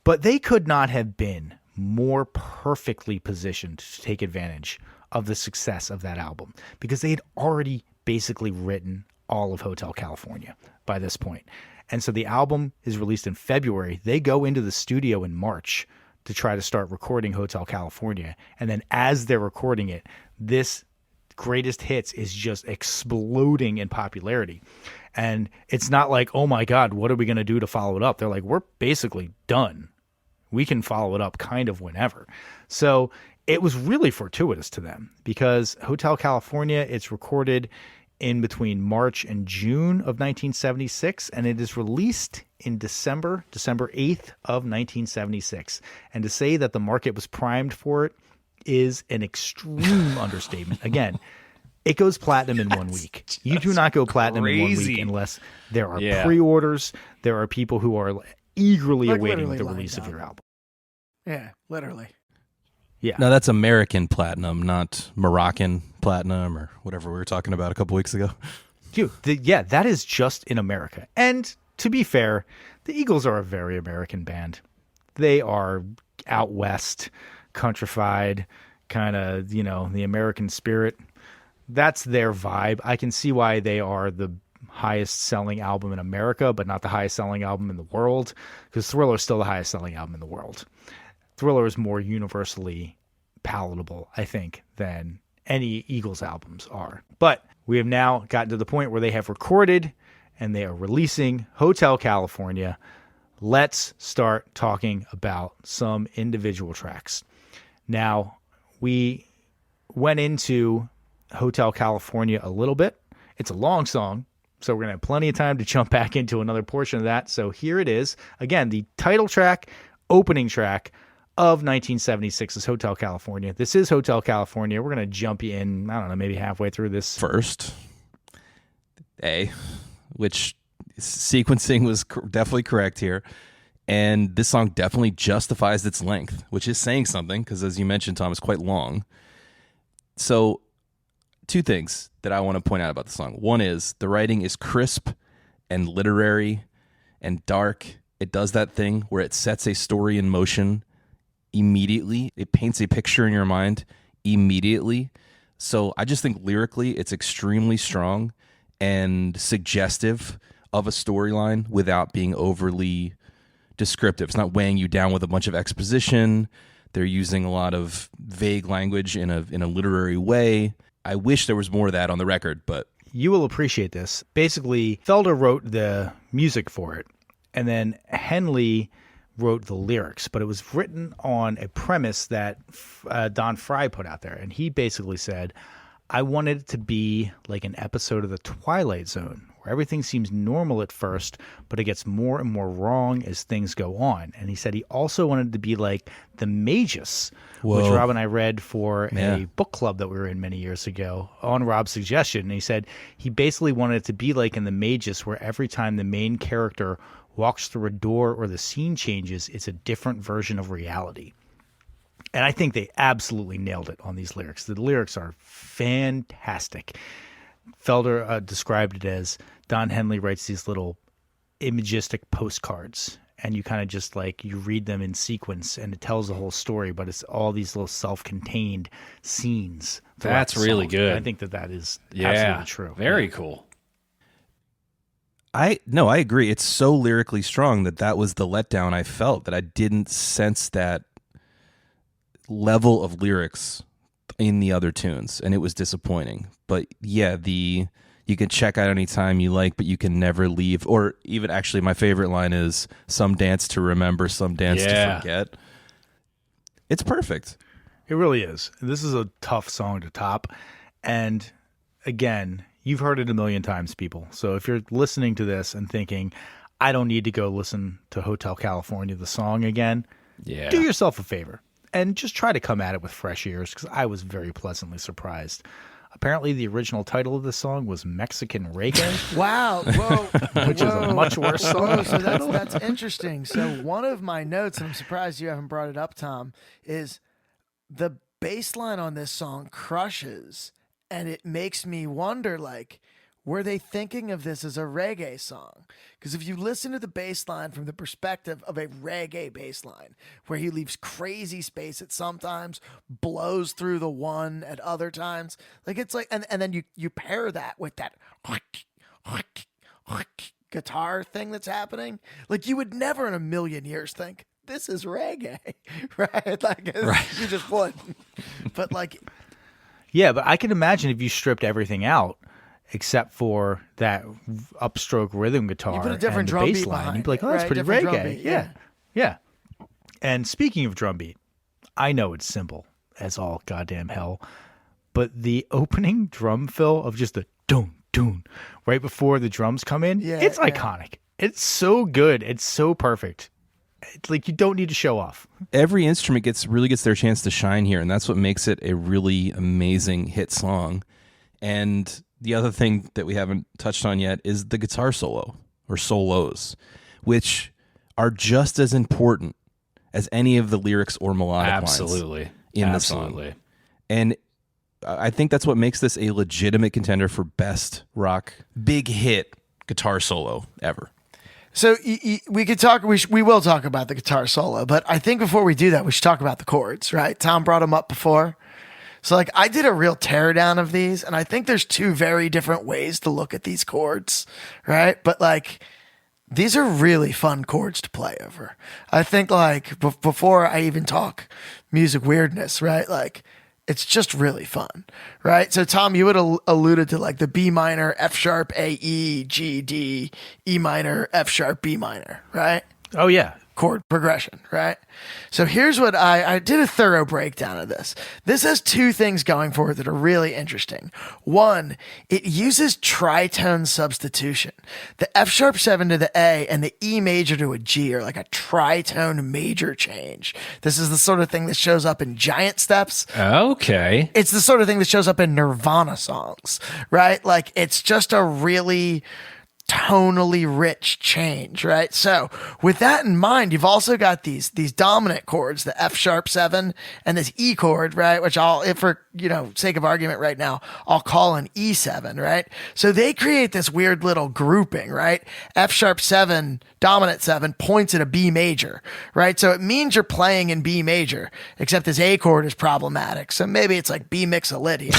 But they could not have been more perfectly positioned to take advantage of the success of that album because they had already basically written all of Hotel California by this point. And so the album is released in February. They go into the studio in March to try to start recording Hotel California. And then as they're recording it, this greatest hits is just exploding in popularity. And it's not like, oh my God, what are we going to do to follow it up? They're like, we're basically done. We can follow it up kind of whenever. So it was really fortuitous to them because Hotel California, it's recorded in between March and June of 1976, and it is released in December 8th of 1976. And to say that the market was primed for it is an extreme understatement. Again, it goes platinum in 1 week. You do not go platinum in 1 week crazy. unless there are Yeah. pre-orders. There are people who are eagerly Like awaiting literally the lined release of up. your album. Yeah, literally. Yeah. No, that's American platinum, not Moroccan platinum or whatever we were talking about a couple weeks ago. Dude, that is just in America. And to be fair, the Eagles are a very American band. They are out west, countrified, kind of, the American spirit. That's their vibe. I can see why they are the highest selling album in America, but not the highest selling album in the world, because Thriller is still the highest selling album in the world. Thriller is more universally palatable, I think, than any Eagles albums are. But we have now gotten to the point where they have recorded and they are releasing Hotel California. Let's start talking about some individual tracks. Now, we went into Hotel California a little bit. It's a long song, so we're going to have plenty of time to jump back into another portion of that. So here it is. Again, the title track, opening track of 1976's Hotel California. This is Hotel California. We're going to jump you in, I don't know, maybe halfway through this. First, which sequencing was definitely correct here. And this song definitely justifies its length, which is saying something because, as you mentioned, Tom, it's quite long. So two things that I want to point out about the song. One is the writing is crisp and literary and dark. It does that thing where it sets a story in motion immediately. It paints a picture in your mind immediately. So I just think lyrically it's extremely strong and suggestive of a storyline without being overly descriptive. It's not weighing you down with a bunch of exposition. They're using a lot of vague language in a literary way. I wish there was more of that on the record, but You will appreciate this. Basically, Felder wrote the music for it, and then Henley wrote the lyrics, but it was written on a premise that Don Fry put out there. And he basically said, I wanted it to be like an episode of The Twilight Zone, where everything seems normal at first, but it gets more and more wrong as things go on. And he said he also wanted it to be like The Magus, which Whoa. Rob and I read for Yeah. a book club that we were in many years ago on Rob's suggestion. And he said he basically wanted it to be like in The Magus, where every time the main character walks through a door or the scene changes, it's a different version of reality. And I think they absolutely nailed it on these lyrics. The lyrics are fantastic. Felder described it as Don Henley writes these little imagistic postcards, and you kind of just like you read them in sequence, and it tells the whole story, but it's all these little self-contained scenes. throughout That's the really song. good. And I think that is Yeah, absolutely true. very cool. I agree. It's so lyrically strong that was the letdown I felt, that I didn't sense that level of lyrics in the other tunes, and it was disappointing. But yeah, you can check out anytime you like, but you can never leave. Or even actually, my favorite line is "Some dance to remember, some dance to forget." It's perfect. It really is. This is a tough song to top. And again, you've heard it a million times, people. So if you're listening to this and thinking, I don't need to go listen to Hotel California, the song again, Yeah. do yourself a favor and just try to come at it with fresh ears, because I was very pleasantly surprised. Apparently, the original title of this song was Mexican Reggae, Wow. Whoa. which is a much worse song. Whoa, so that's interesting. So one of my notes, and I'm surprised you haven't brought it up, Tom, is the bass line on this song crushes, and it makes me wonder, like, were they thinking of this as a reggae song? Because if you listen to the bass line from the perspective of a reggae bass line, where he leaves crazy space at sometimes, blows through the one at other times, like it's like, and then you pair that with that guitar thing that's happening, like you would never in a million years think this is reggae, right? Like you just wouldn't. But like, Yeah, but I can imagine if you stripped everything out except for that upstroke rhythm guitar You put a different and the drum bass beat line, behind you'd be like, it, oh, that's right? pretty Different drum reggae. beat, Yeah. yeah. Yeah. And speaking of drum beat, I know it's simple as all goddamn hell, but the opening drum fill of just the doon, doon, right before the drums come in, Yeah, it's yeah. iconic. It's so good. It's so perfect. It's like you don't need to show off. Every instrument really gets their chance to shine here, and that's what makes it a really amazing hit song. And the other thing that we haven't touched on yet is the guitar solo or solos, which are just as important as any of the lyrics or melodic lines Absolutely. in the song. And I think that's what makes this a legitimate contender for best rock big hit guitar solo ever. so we could talk. We will talk about the guitar solo, but I think before we do that, we should talk about the chords. Right? Tom brought them up before. So like I did a real teardown of these, and I think there's two very different ways to look at these chords, right? But like these are really fun chords to play over. I think like before I even talk music weirdness, right? Like it's just really fun, right? So Tom, you would alluded to like the B minor, F sharp, A, E, G, D, E minor, F sharp, B minor, right? Oh, yeah. Chord progression, right? So here's what I did a thorough breakdown of this. This has two things going for it that are really interesting. One, it uses tritone substitution. The F sharp 7 to the A and the E major to a G are like a tritone major change. This is the sort of thing that shows up in Giant Steps. Okay. It's the sort of thing that shows up in Nirvana songs, right? Like it's just a really tonally rich change, right? So with that in mind, you've also got these dominant chords, the F sharp 7 and this E chord, right? Which I'll, if for, sake of argument right now, I'll call an E7, right? So they create this weird little grouping, right? F sharp 7, dominant 7 points at a B major, right? So it means you're playing in B major, except this A chord is problematic. So maybe it's like B mix-a-lit here.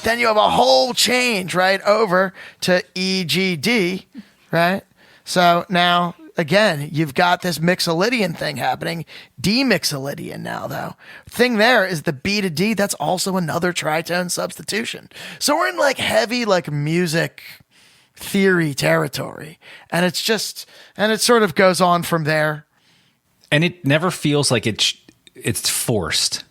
Then you have a whole change right over to E, G, D, right? So now again, you've got this mixolydian thing happening, D-mixolydian now, though. Thing there is the B to D, that's also another tritone substitution. So we're in like heavy like music theory territory. And it sort of goes on from there. And it never feels like it's forced.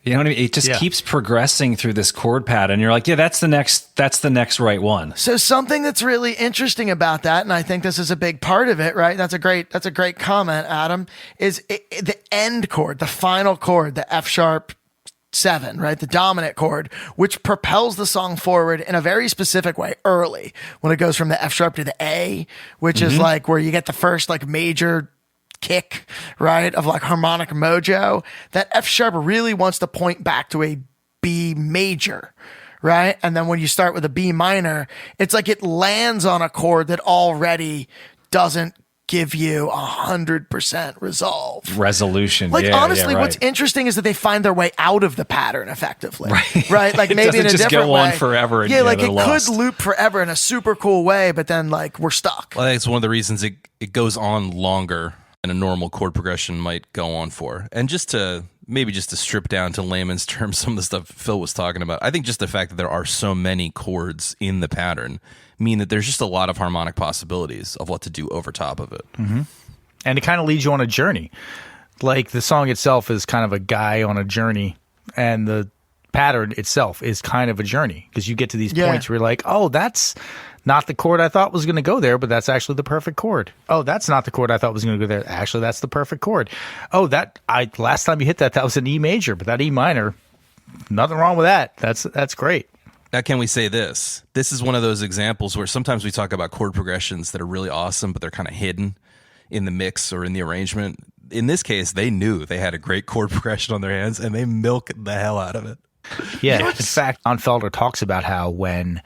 You know what I mean? It just keeps progressing through this chord pattern. You're like, yeah, that's the next right one. So something that's really interesting about that, and I think this is a big part of it, right? That's a great comment, Adam, is the end chord, the final chord, the F sharp 7, right? The dominant chord, which propels the song forward in a very specific way early when it goes from the F sharp to the A, which is like where you get the first like major kick, right, of like harmonic mojo. That F sharp really wants to point back to a B major, right? And then when you start with a B minor, it's like it lands on a chord that already doesn't give you 100% resolution. Like, yeah, honestly, right. what's interesting is that they find their way out of the pattern effectively, right? Like It maybe in a doesn't just different go way. on forever and, yeah, like they're it lost. could loop forever in a super cool way, but then like we're stuck. Well, I think it's one of the reasons it goes on longer than a normal chord progression might go on for. And just to strip down to layman's terms some of the stuff Phil was talking about, I think just the fact that there are so many chords in the pattern mean that there's just a lot of harmonic possibilities of what to do over top of it. Mm-hmm. And it kind of leads you on a journey. Like the song itself is kind of a guy on a journey, and the pattern itself is kind of a journey because you get to these points where you're like, oh, that's not the chord I thought was going to go there, but that's actually the perfect chord. Oh, that's not the chord I thought was going to go there. Actually, that's the perfect chord. Oh, last time you hit that was an E major, but that E minor, nothing wrong with that. That's great. Now, can we say this? This is one of those examples where sometimes we talk about chord progressions that are really awesome, but they're kind of hidden in the mix or in the arrangement. In this case, they knew they had a great chord progression on their hands, and they milked the hell out of it. Yeah. In fact, Don Felder talks about how when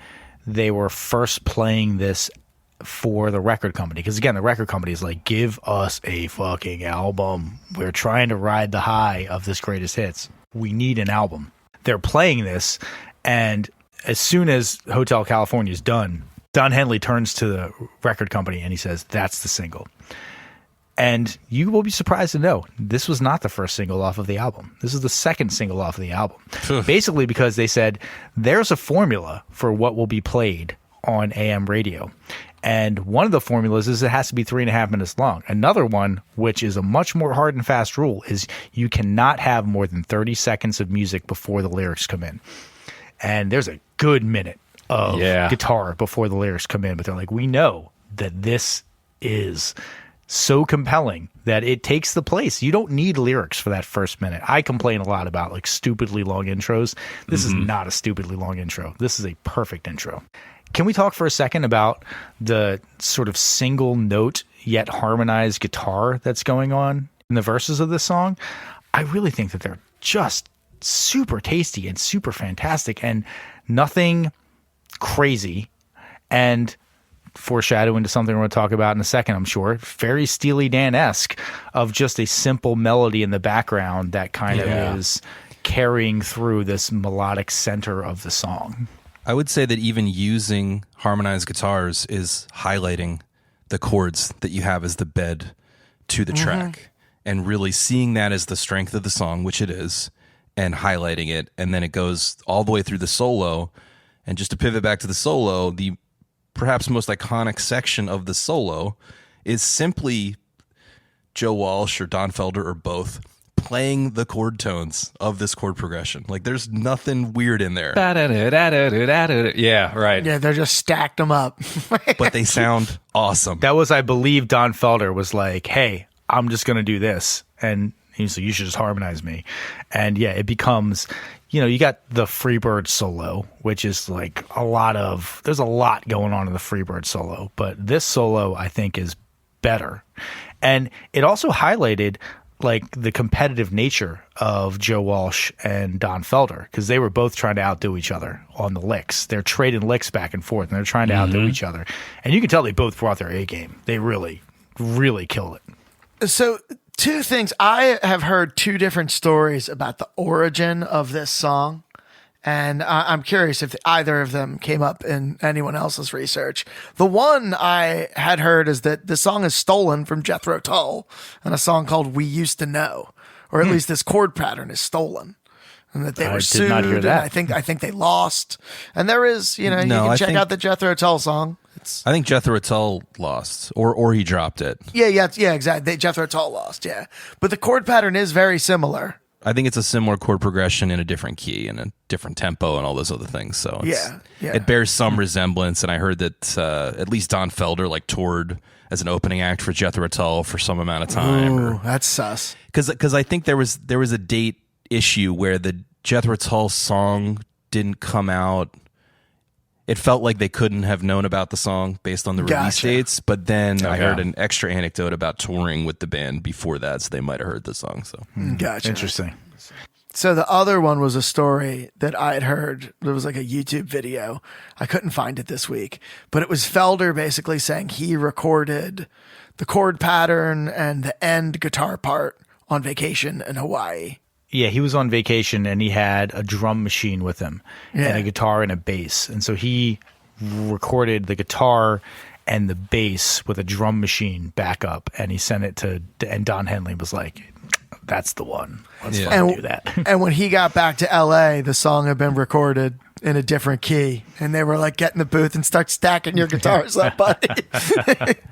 they were first playing this for the record company, because again, the record company is like, give us a fucking album. We're trying to ride the high of this greatest hits. We need an album. They're playing this, and as soon as Hotel California is done, Don Henley turns to the record company and he says, that's the single. And you will be surprised to know this was not the first single off of the album. This is the second single off of the album. Basically because they said there's a formula for what will be played on AM radio. And one of the formulas is it has to be 3.5 minutes long. Another one, which is a much more hard and fast rule, is you cannot have more than 30 seconds of music before the lyrics come in. And there's a good minute of guitar before the lyrics come in. But they're like, we know that this is so compelling that it takes the place. You don't need lyrics for that first minute. I complain a lot about like stupidly long intros. This is not a stupidly long intro. This is a perfect intro. Can we talk for a second about the sort of single note yet harmonized guitar that's going on in the verses of this song? I really think that they're just super tasty and super fantastic and nothing crazy, and foreshadowing to something we're going to talk about in a second, I'm sure, very Steely Dan-esque of just a simple melody in the background that kind of is carrying through this melodic center of the song. I would say that even using harmonized guitars is highlighting the chords that you have as the bed to the track and really seeing that as the strength of the song, which it is, and highlighting it. And then it goes all the way through the solo. And just to pivot back to the solo, the perhaps most iconic section of the solo is simply Joe Walsh or Don Felder or both playing the chord tones of this chord progression. Like there's nothing weird in there. Yeah, right. Yeah, they're just stacked them up. But they sound awesome. That was, I believe, Don Felder was like, hey, I'm just going to do this. And he's like, you should just harmonize me. And yeah, it becomes, you got the Freebird solo, which is like there's a lot going on in the Freebird solo. But this solo, I think, is better. And it also highlighted like the competitive nature of Joe Walsh and Don Felder, because they were both trying to outdo each other on the licks. They're trading licks back and forth, and they're trying to outdo each other. And you can tell they both brought their A game. They really, really killed it. So two things. I have heard two different stories about the origin of this song. And I'm curious if either of them came up in anyone else's research. The one I had heard is that the song is stolen from Jethro Tull and a song called We Used to Know, or at least this chord pattern is stolen. And that they were sued. Not hear that. And I think they lost. And there is, you can check out the Jethro Tull song. I think Jethro Tull lost, or he dropped it. Yeah, exactly. Jethro Tull lost, yeah. But the chord pattern is very similar. I think it's a similar chord progression in a different key and a different tempo and all those other things. So it bears some resemblance. And I heard that at least Don Felder toured as an opening act for Jethro Tull for some amount of time. Ooh, that's sus. Because I think there was a date issue where the Jethro Tull song didn't come out. It felt like they couldn't have known about the song based on the release dates, but then I heard an extra anecdote about touring with the band before that, so they might have heard the song. So Gotcha. Interesting. So the other one was a story that I had heard. There was a YouTube video. I couldn't find it this week, but it was Felder basically saying he recorded the chord pattern and the end guitar part on vacation in Hawaii. Yeah, he was on vacation and he had a drum machine with him and a guitar and a bass. And so he recorded the guitar and the bass with a drum machine backup, and he sent it and Don Henley was like, that's the one. Let's fucking do that. And when he got back to LA, the song had been recorded in a different key, and they were like, get in the booth and start stacking your guitars up, buddy.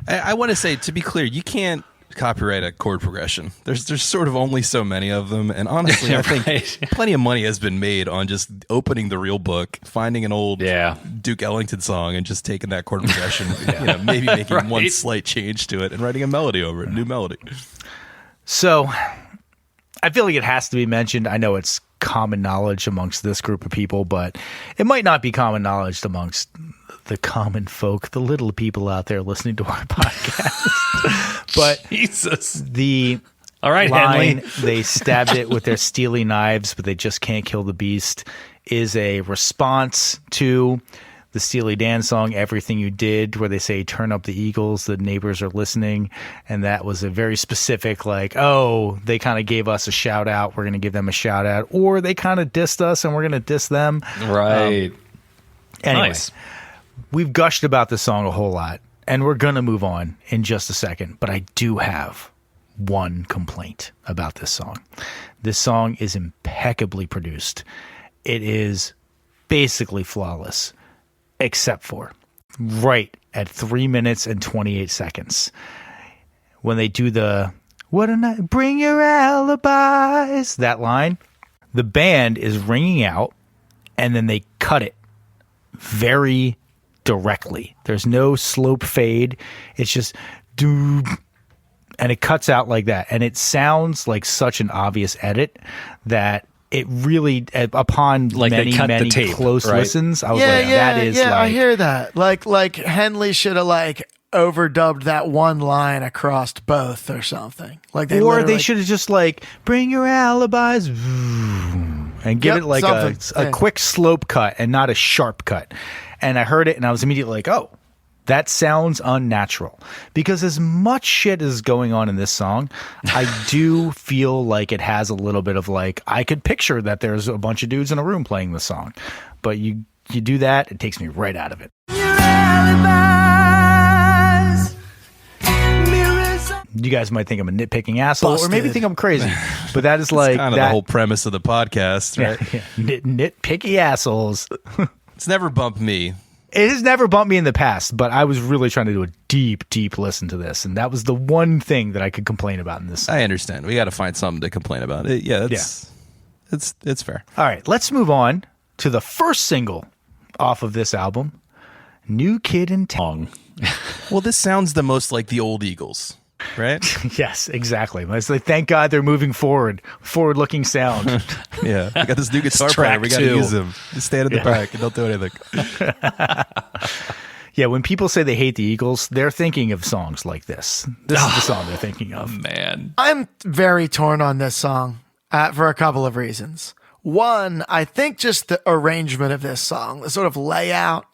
I want to say, to be clear, you can't copyright a chord progression. There's sort of only so many of them, and honestly, I think plenty of money has been made on just opening the real book, finding an old Duke Ellington song, and just taking that chord progression, maybe making one slight change to it, and writing a melody over it, a new melody. So, I feel like it has to be mentioned. I know it's common knowledge amongst this group of people, but it might not be common knowledge amongst the common folk, the little people out there listening to our podcast. But Jesus, all right, line, Henley. They stabbed it with their steely knives, but they just can't kill the beast, is a response to the Steely Dan song, Everything You Did, where they say, turn up the Eagles, the neighbors are listening. And that was a very specific, they kind of gave us a shout out, we're going to give them a shout out. Or they kind of dissed us and we're going to diss them. Right. Anyway, Nice. We've gushed about this song a whole lot, and we're going to move on in just a second. But I do have one complaint about this song. This song is impeccably produced. It is basically flawless, except for right at 3 minutes and 28 seconds. When they do the, what a night, bring your alibis, that line, the band is ringing out, and then they cut it very directly. There's no slope fade. It's just doo, and it cuts out like that. And it sounds like such an obvious edit that it really, upon many tape, close right? listens, I was that is I hear that. Like Henley should have overdubbed that one line across both or something. They should have just bring your alibis and give it a quick slope cut and not a sharp cut. And I heard it and I was immediately oh, that sounds unnatural. Because as much shit is going on in this song, I do feel like it has a little bit of I could picture that there's a bunch of dudes in a room playing the song. But you do that, it takes me right out of it. You guys might think I'm a nitpicking asshole, or maybe think I'm crazy, but that is kind of the whole premise of the podcast, right? Nitpicky assholes. It's never bumped me. It has never bumped me in the past, but I was really trying to do a deep listen to this, and that was the one thing that I could complain about in this song. I understand. We got to find something to complain about. It's fair. All right, let's move on to the first single off of this album, New Kid in Town. Well, this sounds the most like the old Eagles. Right? Yes, exactly. It's thank God they're moving forward-looking sound. Yeah, we got this new guitar player. We got to use him. Just stand in the back and don't do anything. Yeah, when people say they hate the Eagles, they're thinking of songs like this. This is the song they're thinking of. Man. I'm very torn on this song for a couple of reasons. One, I think just the arrangement of this song, the sort of layout,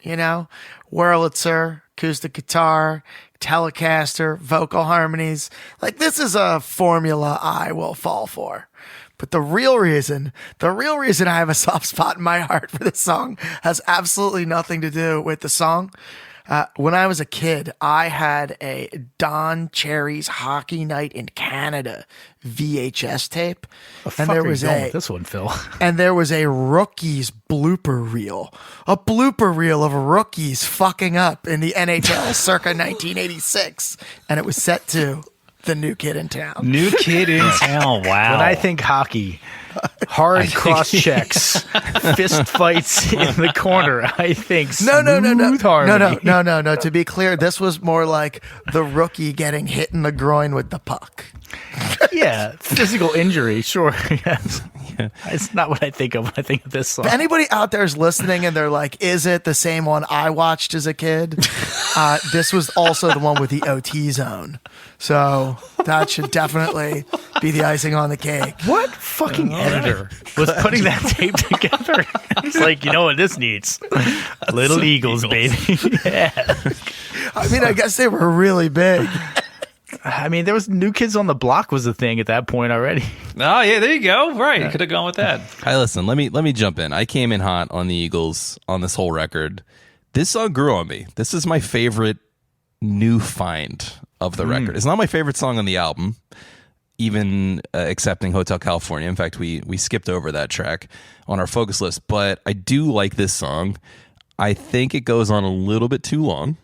Wurlitzer, acoustic guitar, Telecaster, vocal harmonies. This is a formula I will fall for. But the real reason I have a soft spot in my heart for this song has absolutely nothing to do with the song. When I was a kid, I had a Don Cherry's Hockey Night in Canada VHS tape. And there was this one, Phil. And there was a rookies blooper reel. A blooper reel of rookies fucking up in the NHL circa 1986. And it was set to The New Kid in Town. New Kid in Town. Wow. When I think hockey, hard cross checks, fist fights in the corner, I think smooth harmony. No. To be clear, this was more like the rookie getting hit in the groin with the puck. Yeah, physical injury, sure. Yes. Yeah. It's not what I think of when I think of this song. If anybody out there is listening and they're like, is it the same one I watched as a kid? This was also the one with the OT zone. So that should definitely be the icing on the cake. What fucking editor was putting that tape together? It's like, you know what this needs? Little Eagles, baby. Yeah. I mean, I guess they were really big. I mean, there was New Kids on the Block was a thing at that point already. Oh yeah, there you go. Right, could have gone with that. Hi, listen. Let me jump in. I came in hot on the Eagles on this whole record. This song grew on me. This is my favorite new find of the record. It's not my favorite song on the album, even accepting Hotel California. In fact, we skipped over that track on our focus list. But I do like this song. I think it goes on a little bit too long,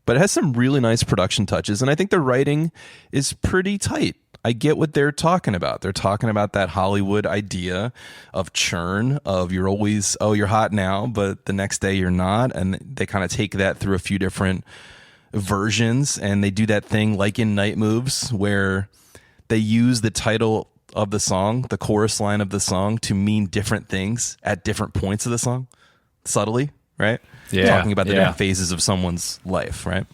but it has some really nice production touches, and I think the writing is pretty tight. I get what they're talking about. They're talking about that Hollywood idea of churn, of you're always, you're hot now, but the next day you're not, and they kind of take that through a few different versions, and they do that thing like in Night Moves, where they use the title of the song, the chorus line of the song, to mean different things at different points of the song, subtly, right? Yeah, talking about the different phases of someone's life, right?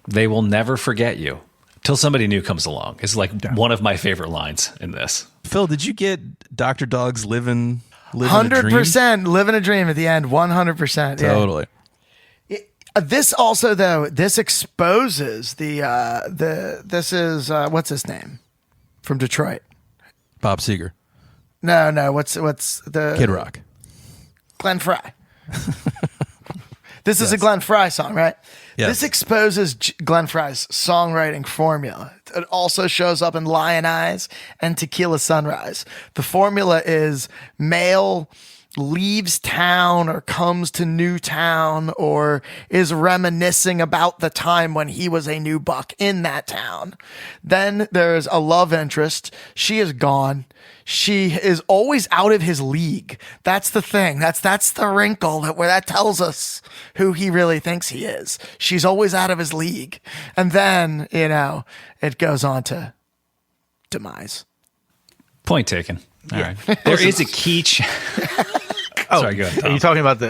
They will never forget you till somebody new comes along. It's like one of my favorite lines in this. Phil, did you get Dr. Dog's living 100% living a dream at the end? 100%. Totally. This also, though, this exposes this is what's his name from Detroit? Bob Seger. No. What's the Kid Rock? Glenn Frey. This is a Glenn Frey song, right? Yes. This exposes Glenn Frey's songwriting formula. It also shows up in Lion Eyes and Tequila Sunrise. The formula is male leaves town or comes to new town or is reminiscing about the time when he was a new buck in that town. Then there's a love interest. She is gone. She is always out of his league. That's the thing. That's the wrinkle where that tells us who he really thinks he is. She's always out of his league. And then, it goes on to demise. Point taken. All right. There is a key Sorry, go ahead, Tom. Are you talking about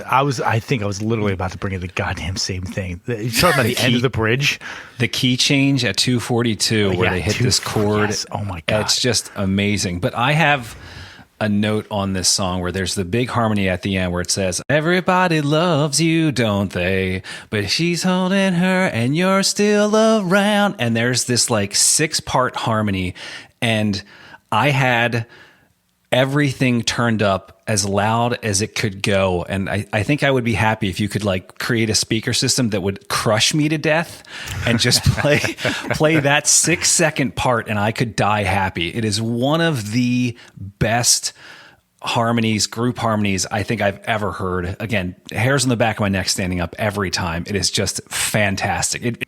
I think I was literally about to bring in the goddamn same thing. You're talking about the end of the bridge? The key change at 242 where they hit this chord. Yes. Oh my God. It's just amazing. But I have a note on this song where there's the big harmony at the end where it says, everybody loves you, don't they? But she's holding her and you're still around. And there's this like 6-part harmony. And I had everything turned up as loud as it could go. And I think I would be happy if you could like create a speaker system that would crush me to death and just play that 6-second part and I could die happy. It is one of the best harmonies, group harmonies I think I've ever heard. Again, hairs on the back of my neck standing up every time. It is just fantastic.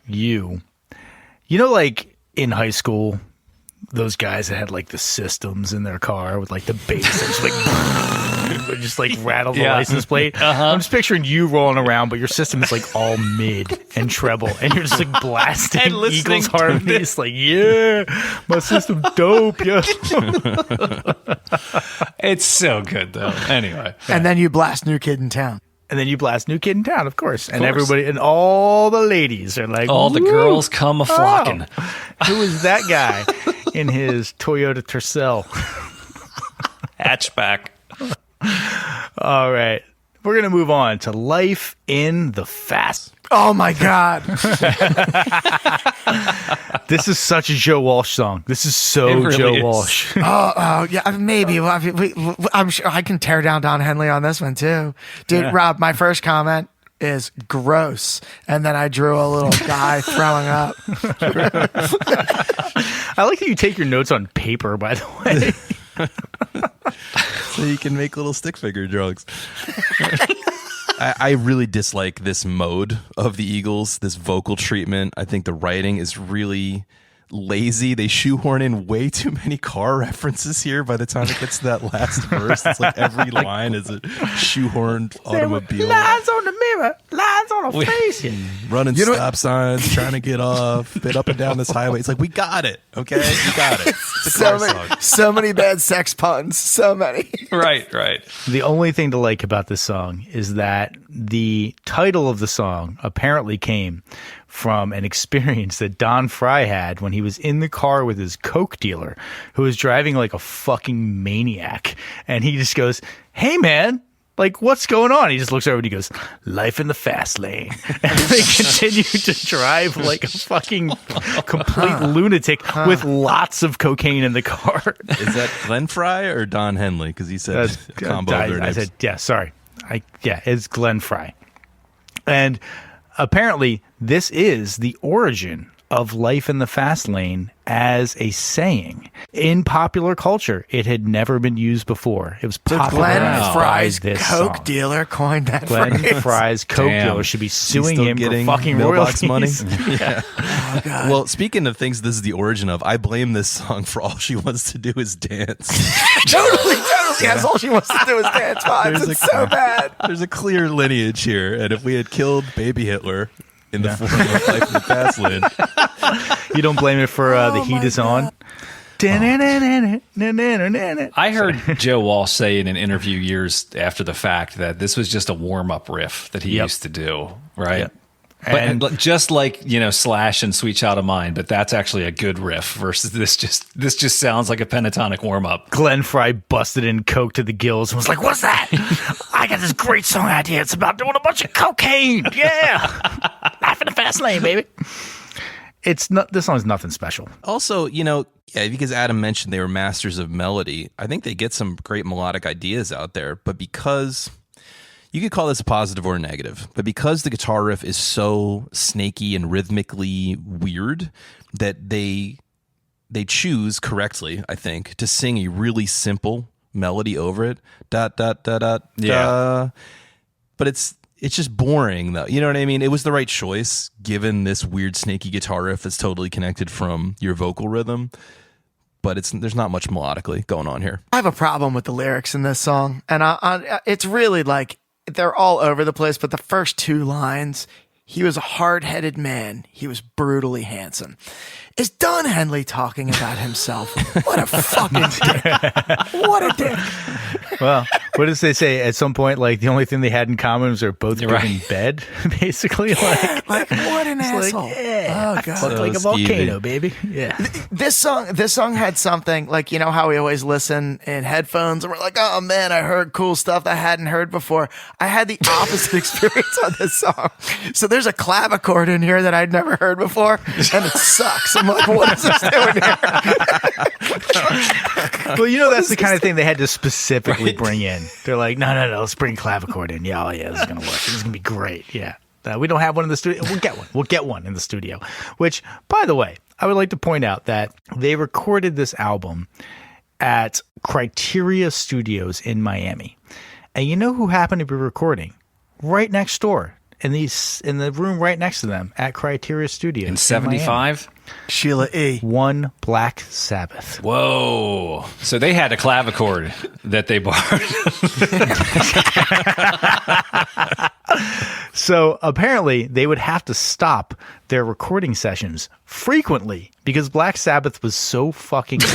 Like in high school, those guys that had like the systems in their car with like the bass that just like rattle the license plate. I'm just picturing you rolling around, but your system is like all mid and treble, and you're just like blasting Eagles harmonies. Like, yeah, my system dope, yeah. It's so good though. Anyway, and then you blast New Kid in Town. And then you blast New Kid in Town, of course. And everybody, and all the ladies are like, all the girls come a-flocking. Oh, who is that guy in his Toyota Tercel? Hatchback. All right. We're going to move on to Life in the Fast. Oh my God. This is such a Joe Walsh song. This is so It really Joe is. Walsh. Oh, yeah, maybe. I'm sure I can tear down Don Henley on this one too. Dude, Yeah. Rob, my first comment is gross. And then I drew a little guy throwing up. I like that you take your notes on paper, by the way. So you can make little stick figure drawings. I really dislike this mode of the Eagles, this vocal treatment. I think the writing is really lazy. They shoehorn in way too many car references here by the time it gets to that last verse. It's like every line is a shoehorned automobile. Lines on the mirror, lines on the face. Running stop signs, trying to get off, bit up and down this highway. It's like, we got it, okay? We got it. It's a car song. So many bad sex puns. So many. Right. The only thing to like about this song is that the title of the song apparently came from an experience that Don Fry had when he was in the car with his coke dealer who was driving like a fucking maniac. And he just goes, "Hey, man, like, what's going on?" He just looks over and he goes, "Life in the fast lane." And they continue to drive like a fucking complete lunatic with lots of cocaine in the car. Is that Glenn Fry or Don Henley? Because he said a combo of their I names. said, yeah, sorry. It's Glenn Fry. And apparently this is the origin of life in the fast lane as a saying. In popular culture, it had never been used before. It was Glenn popularized by Fry's this coke song. dealer coined that Glenn phrase. Fry's coke Damn. dealer should be He's suing still him for getting fucking mailbox royalties. money. Yeah. Oh, God. Well, speaking of things this is the origin of, I blame this song for all she wants to do is dance. Totally. That's all she wants to do is dance vibes. It's so bad. There's a clear lineage here, and if we had killed baby Hitler in the form of Life in the Fast Lane, You don't blame it for the heat is on? I heard Joe Walsh say in an interview years after the fact that this was just a warm-up riff that he Yep. used to do, right? Yep. But just like, Slash and Sweet Child of Mine, but that's actually a good riff versus this just sounds like a pentatonic warm-up. Glenn Fry busted in coke to the gills and was like, "What's that? I got this great song idea. It's about doing a bunch of cocaine. Yeah. Life in the fast lane, baby." It's not. This song's nothing special. also, because Adam mentioned they were masters of melody, I think they get some great melodic ideas out there, but because you could call this a positive or a negative, but because the guitar riff is so snaky and rhythmically weird that they choose correctly, I think, to sing a really simple melody over it. Da da da da da. But it's just boring though. You know what I mean? It was the right choice given this weird snaky guitar riff that's totally connected from your vocal rhythm. But there's not much melodically going on here. I have a problem with the lyrics in this song, and it's really like they're all over the place. But the first two lines, "He was a hard-headed man. He was brutally handsome." Is Don Henley talking about himself? What a fucking dick! What a dick! Well, what does they say at some point? Like the only thing they had in common was they're both good in bed, basically. Like what an asshole! Oh god! Fuck like a skeevy. volcano, baby. Yeah. This song had something like, how we always listen in headphones and we're like, "Oh man, I heard cool stuff that I hadn't heard before." I had the opposite experience on this song. So there's a clavichord in here that I'd never heard before, and it sucks. I'm like, what is this doing here? Well, that's the kind of thing they had to specifically bring in. They're like, no, let's bring clavichord in. Yeah, this is gonna work. This is gonna be great. Yeah. We don't have one in the studio. We'll get one. We'll get one in the studio. Which, by the way, I would like to point out that they recorded this album at Criteria Studios in Miami. And you know who happened to be recording? Right next door. In the room right next to them at Criteria Studios. In 75? Sheila E. One Black Sabbath. Whoa. So they had a clavichord that they borrowed. So apparently they would have to stop their recording sessions frequently because Black Sabbath was so fucking loud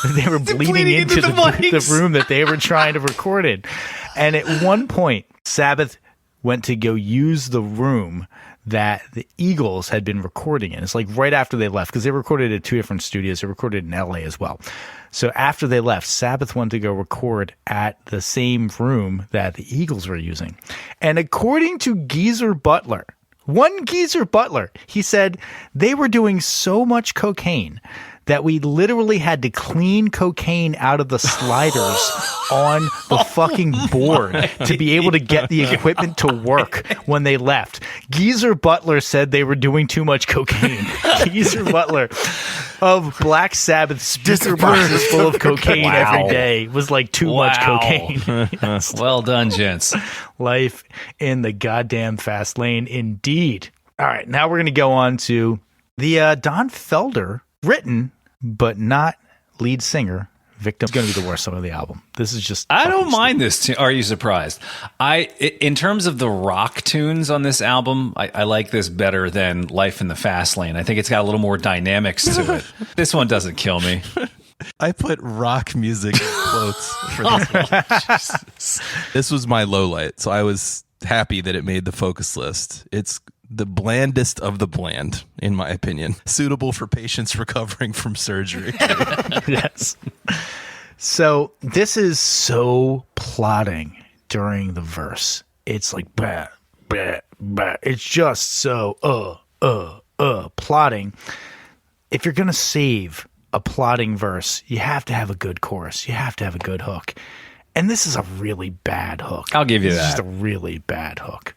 that they were bleeding into the room that they were trying to record in. And at one point, Sabbath went to go use the room that the Eagles had been recording in. It's like right after they left, because they recorded at two different studios. They recorded in LA as well. So after they left, Sabbath went to go record at the same room that the Eagles were using. And according to Geezer Butler, One geezer Butler, he said they were doing so much cocaine that we literally had to clean cocaine out of the sliders on the fucking board to be able to get the equipment to work when they left. Geezer Butler said they were doing too much cocaine. Geezer Butler of Black Sabbath speaker boxes full of cocaine every day was like too much cocaine. Yes. Well done, gents. Life in the goddamn fast lane, indeed. All right, now we're going to go on to the Don Felder written but not lead singer. Victim's going to be the worst song of the album. This is just I don't mind this tune. Are you surprised? In terms of the rock tunes on this album, I like this better than Life in the Fast Lane. I think it's got a little more dynamics to it. This one doesn't kill me. I put rock music in quotes for this one. Jesus. This was my low light, so I was happy that it made the focus list. It's the blandest of the bland, in my opinion. Suitable for patients recovering from surgery. Yes. So this is so plotting during the verse. It's like, bah, bah, bah. It's just so, plotting. If you're going to save a plotting verse, you have to have a good chorus. You have to have a good hook. And this is a really bad hook. I'll give you This is that. just a really bad hook.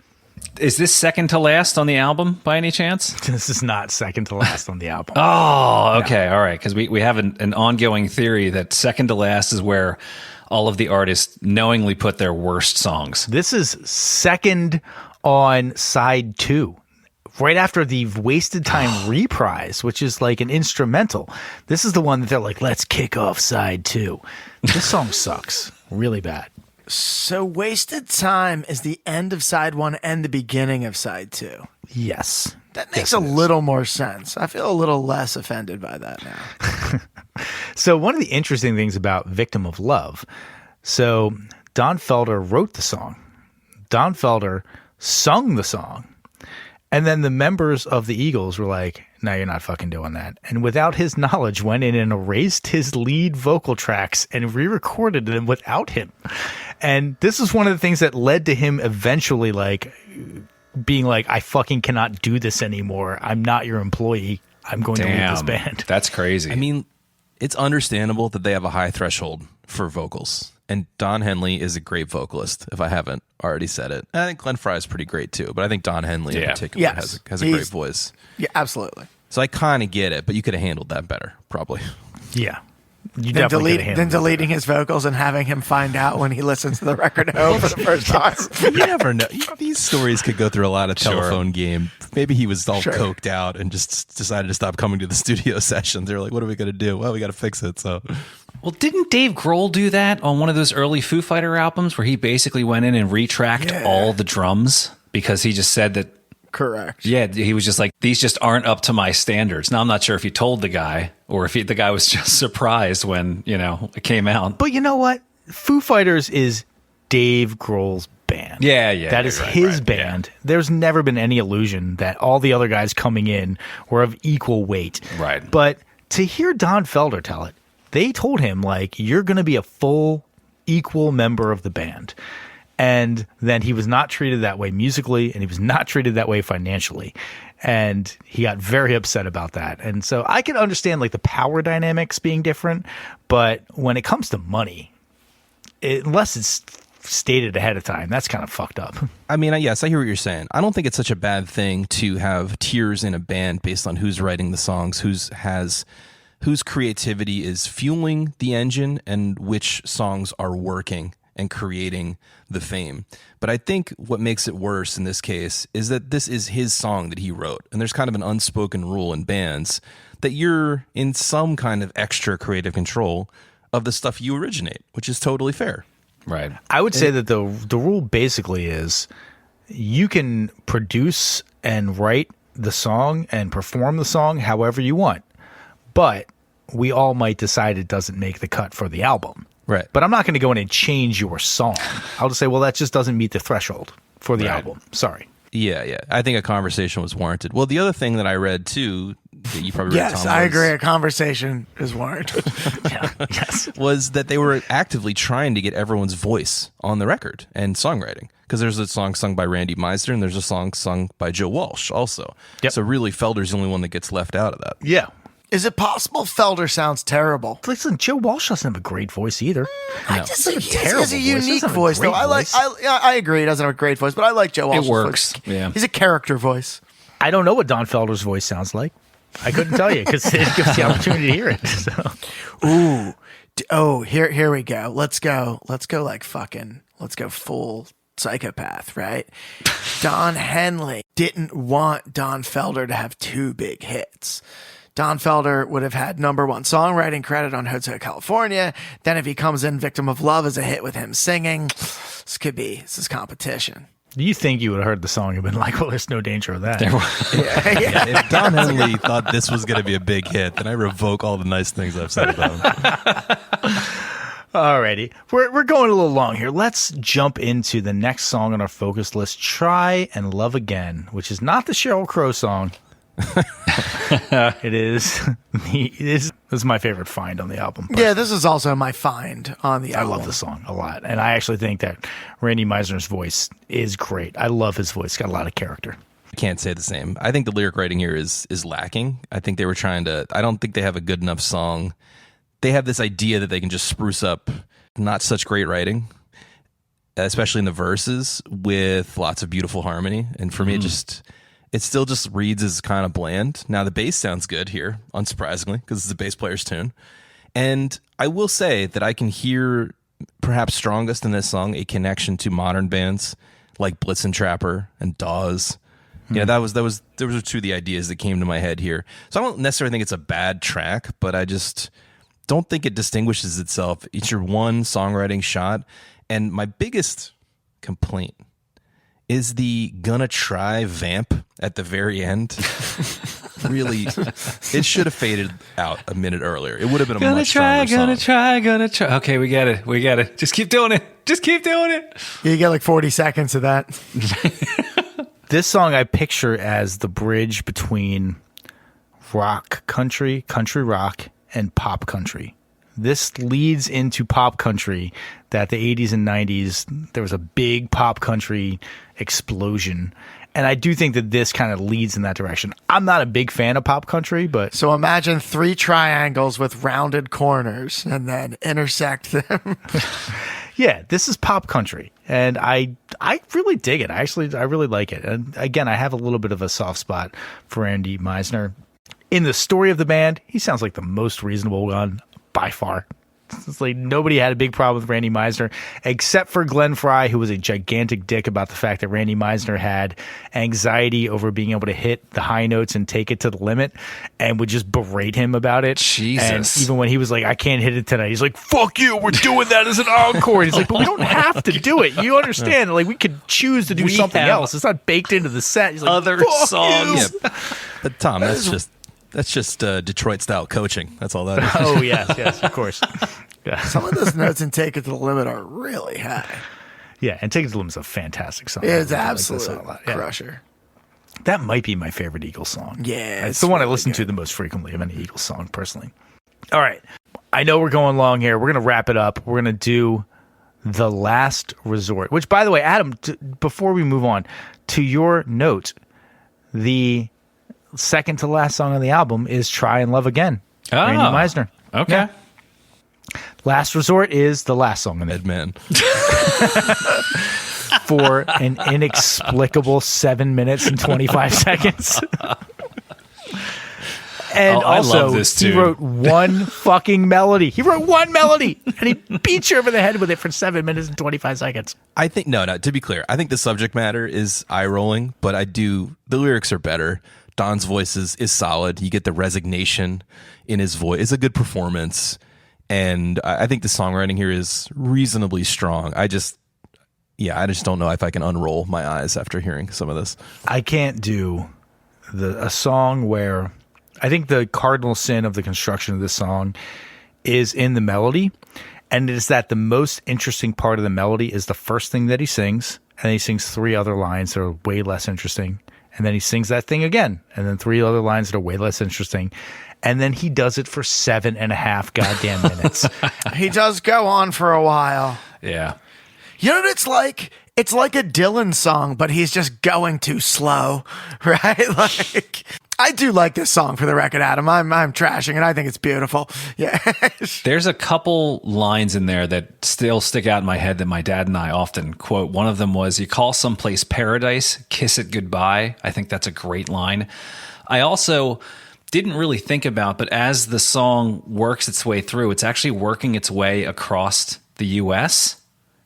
Is this second to last on the album by any chance? This is not second to last on the album. Oh, okay. All right. Because we have an ongoing theory that second to last is where all of the artists knowingly put their worst songs. This is second on side 2. Right after the Wasted Time reprise, which is like an instrumental. This is the one that they're like, let's kick off side 2. This song sucks. Really bad. So Wasted Time is the end of side 1 and the beginning of side 2. Yes. That makes a little more sense. I feel a little less offended by that now. So one of the interesting things about Victim of Love, so Don Felder wrote the song. Don Felder sung the song. And then the members of the Eagles were like, no, you're not fucking doing that. And without his knowledge, went in and erased his lead vocal tracks and re-recorded them without him. And this is one of the things that led to him eventually like being like, I fucking cannot do this anymore. I'm not your employee. I'm going to leave this band. That's crazy. I mean, it's understandable that they have a high threshold for vocals. And Don Henley is a great vocalist, if I haven't already said it. I think Glenn Frey is pretty great, too. But I think Don Henley in particular Yes. has a great voice. Yeah, absolutely. So I kind of get it, but you could have handled that better, probably. Yeah. You Then, definitely could've handled it. deleting his vocals and having him find out when he listens to the record at home for the first time. You never know. These stories could go through a lot of telephone game. Maybe he was all coked out and just decided to stop coming to the studio sessions. They were like, what are we going to do? Well, we got to fix it. So, well, didn't Dave Grohl do that on one of those early Foo Fighter albums where he basically went in and retracked all the drums because he just said that? Correct. Yeah, he was just like, these just aren't up to my standards. Now, I'm not sure if he told the guy or if the guy was just surprised when, it came out. But you know what? Foo Fighters is Dave Grohl's band. Yeah. That is his band. Yeah. There's never been any illusion that all the other guys coming in were of equal weight. Right. But to hear Don Felder tell it, they told him, like, you're going to be a full, equal member of the band. And then he was not treated that way musically, and he was not treated that way financially. And he got very upset about that. And so I can understand like the power dynamics being different, but when it comes to money, unless it's stated ahead of time, that's kind of fucked up. I mean, yes, I hear what you're saying. I don't think it's such a bad thing to have tiers in a band based on who's writing the songs, whose creativity is fueling the engine, and which songs are working and creating the fame. But I think what makes it worse in this case is that this is his song that he wrote. And there's kind of an unspoken rule in bands that you're in some kind of extra creative control of the stuff you originate, which is totally fair. Right. I would say that the rule basically is you can produce and write the song and perform the song however you want, but we all might decide it doesn't make the cut for the album. Right. But I'm not going to go in and change your song. I'll just say, well, that just doesn't meet the threshold for the album. Sorry. Yeah. I think a conversation was warranted. Well, the other thing that I read too, that you probably read, Yes, Tom, I was- agree. A conversation is warranted. was that they were actively trying to get everyone's voice on the record and songwriting. Because there's a song sung by Randy Meisner and there's a song sung by Joe Walsh also. Yep. So really, Felder's the only one that gets left out of that. Yeah. Is it possible Felder sounds terrible? Listen, Joe Walsh doesn't have a great voice either. I just think he terrible has a voice. He unique doesn't have a voice, though. great voice. I agree. He doesn't have a great voice, but I like Joe Walsh's works, voice. yeah. He's a character voice. I don't know what Don Felder's voice sounds like. I couldn't tell you because it gives the opportunity to hear it. So. Ooh. Oh, here we go. Let's go like fucking, let's go full psychopath, right? Don Henley didn't want Don Felder to have two big hits. Don Felder would have had #1 songwriting credit on Hotel California. Then if he comes in, Victim of Love is a hit with him singing. This is competition. Do you think you would have heard the song and been like, well, there's no danger of that? If Don Henley thought this was going to be a big hit, then I revoke all the nice things I've said about him. Alrighty. We're going a little long here. Let's jump into the next song on our focus list, Try and Love Again, which is not the Sheryl Crow song. This is my favorite find on the album. Yeah, this is also my find on the I album. love the song a lot. And I actually think that Randy Meisner's voice is great. I love his voice. It's got a lot of character. I can't say the same. I think the lyric writing here is lacking. I think they were trying to, I don't think they have a good enough song. They have this idea that they can just spruce up not such great writing, especially in the verses, with lots of beautiful harmony. And for me, it still just reads as kind of bland. Now the bass sounds good here, unsurprisingly, because it's a bass player's tune. And I will say that I can hear, perhaps strongest in this song, a connection to modern bands like Blitzen Trapper and Dawes. Yeah, those were two of the ideas that came to my head here. So I don't necessarily think it's a bad track, but I just don't think it distinguishes itself. It's your one songwriting shot. And my biggest complaint is the gonna try vamp at the very end. Really, it should have faded out a minute earlier. It would have been a much stronger song. Gonna try. Okay, we get it. Just keep doing it. You get like 40 seconds of that. This song I picture as the bridge between rock country rock, and pop country. This leads into pop country that the 80s and 90s, there was a big pop country explosion. And I do think that this kind of leads in that direction. I'm not a big fan of pop country, but So imagine 3 triangles with rounded corners and then intersect them. yeah, this is pop country. And I really dig it. I really like it. And again, I have a little bit of a soft spot for Randy Meisner. In the story of the band, he sounds like the most reasonable one by far. It's like nobody had a big problem with Randy Meisner except for Glenn Frey, who was a gigantic dick about the fact that Randy Meisner had anxiety over being able to hit the high notes and take it to the limit and would just berate him about it. Jesus. And even when he was like, I can't hit it tonight, he's like, fuck you, we're doing that as an encore. He's like, but we don't have to do it. You understand? Like, we could choose to do something have else. It's not baked into the set. He's like, other fuck songs. you. Yeah, but Tom, that's just Detroit style coaching. That's all that is. Oh, yes, of course. Yeah. Some of those notes in Take It to the Limit are really high. Yeah, and Take It to the Limit is a fantastic song. It's I really like this absolute song a lot. Yeah. crusher. That might be my favorite Eagles song. Yeah, it's it's the one I really listen to good. the most frequently of any Eagles song, personally. All right. I know we're going long here. We're going to wrap it up. We're going to do The Last Resort, which, by the way, Adam, before we move on, to your note, the second to last song on the album is Try and Love Again. Randy Meisner. Okay. Yeah. Last Resort is the last song on the Ed Man. for an inexplicable 7 minutes and 25 seconds. And Oh, I also, love this he tune. wrote one fucking melody. He wrote one melody, and he beats you over the head with it for 7 minutes and 25 seconds. I think no. To be clear, I think the subject matter is eye rolling, but the lyrics are better. Don's voice is solid. You get the resignation in his voice. It's a good performance, and I think the songwriting here is reasonably strong. I just don't know if I can unroll my eyes after hearing some of this. I can't do a song where I think the cardinal sin of the construction of this song is in the melody, and it is that the most interesting part of the melody is the first thing that he sings, and he sings 3 other lines that are way less interesting, And then he sings that thing again. And then 3 other lines that are way less interesting. And then he does it for 7.5 goddamn minutes. He does go on for a while. Yeah. You know what it's like? It's like a Dylan song, but he's just going too slow, right? Like, I do like this song, for the record, Adam. I'm trashing it. I think it's beautiful. Yeah. There's a couple lines in there that still stick out in my head that my dad and I often quote. One of them was, "You call someplace paradise, kiss it goodbye." I think that's a great line. I also didn't really think about, but as the song works its way through, it's actually working its way across the U.S.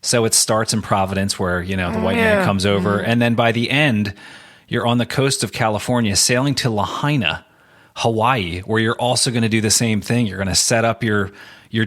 So it starts in Providence, where, the white man comes over. And then by the end, you're on the coast of California, sailing to Lahaina, Hawaii, where you're also going to do the same thing. You're going to set up your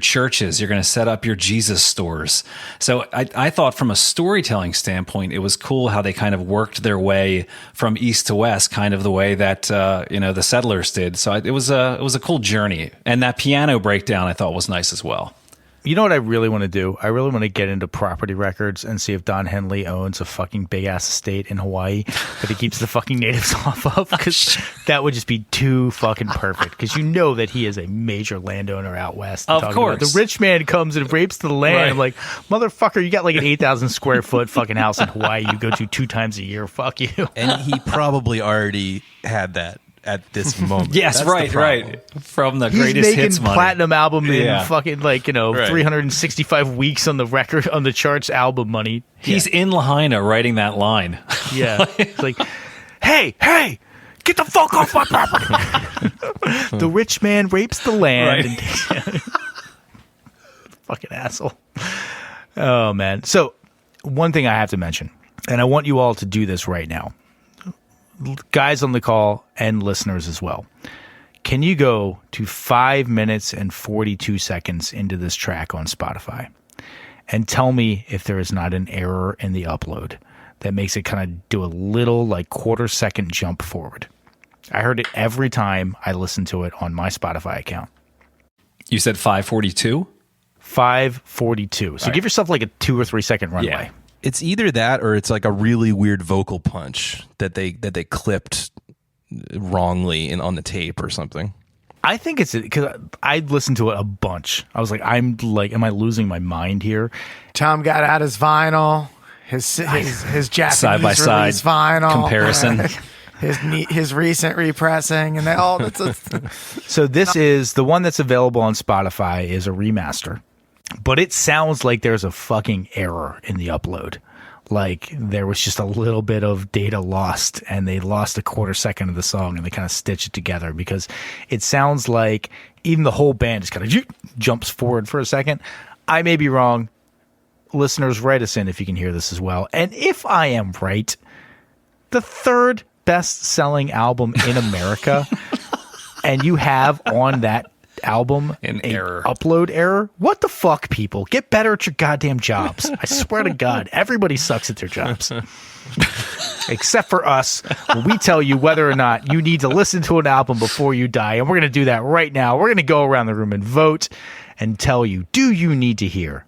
churches. You're going to set up your Jesus stores. So I thought, from a storytelling standpoint, it was cool how they kind of worked their way from east to west, kind of the way that the settlers did. So it was a cool journey. And that piano breakdown I thought was nice as well. You know what I really want to do? I really want to get into property records and see if Don Henley owns a fucking big-ass estate in Hawaii that he keeps the fucking natives off of, because that would just be too fucking perfect, because that he is a major landowner out west. Of course. The rich man comes and rapes the land. Right. I'm like, motherfucker, you got like an 8,000 square foot fucking house in Hawaii you go to 2 times a year. Fuck you. And he probably already had that at this moment. Yes, That's the problem. right. From the He's greatest making hits money. platinum album in Yeah. fucking 365 weeks on the charts album money. He's in Lahaina writing that line. Yeah. It's like, hey, get the fuck off my property. The rich man rapes the land. Right. And fucking asshole. Oh, man. So, one thing I have to mention, and I want you all to do this right now, guys on the call and listeners as well. Can you go to 5 minutes and 42 seconds into this track on Spotify and tell me if there is not an error in the upload that makes it kind of do a little quarter-second jump forward? I heard it every time I listened to it on my Spotify account. You said 5:42? 5:42. So give yourself a 2 or 3 second runway. Yeah. It's either that, or it's like a really weird vocal punch that they clipped wrongly on the tape or something. I think it's because I listened to it a bunch. I was like, am I losing my mind here? Tom got out his vinyl, his Japanese Side by side release vinyl comparison. his recent repressing, and they all. So this is the one that's available on Spotify is a remaster, but it sounds like there's a fucking error in the upload. Like there was just a little bit of data lost, and they lost a quarter second of the song, and they kind of stitched it together, because it sounds like even the whole band just kind of jumps forward for a second. I may be wrong. Listeners, write us in if you can hear this as well. And if I am right, the third best-selling album in America, and you have on that album An a error. upload error. What the fuck, people? Get better at your goddamn jobs. I swear to God, everybody sucks at their jobs. Except for us, when we tell you whether or not you need to listen to an album before you die. And we're going to do that right now. We're going to go around the room and vote and tell you, do you need to hear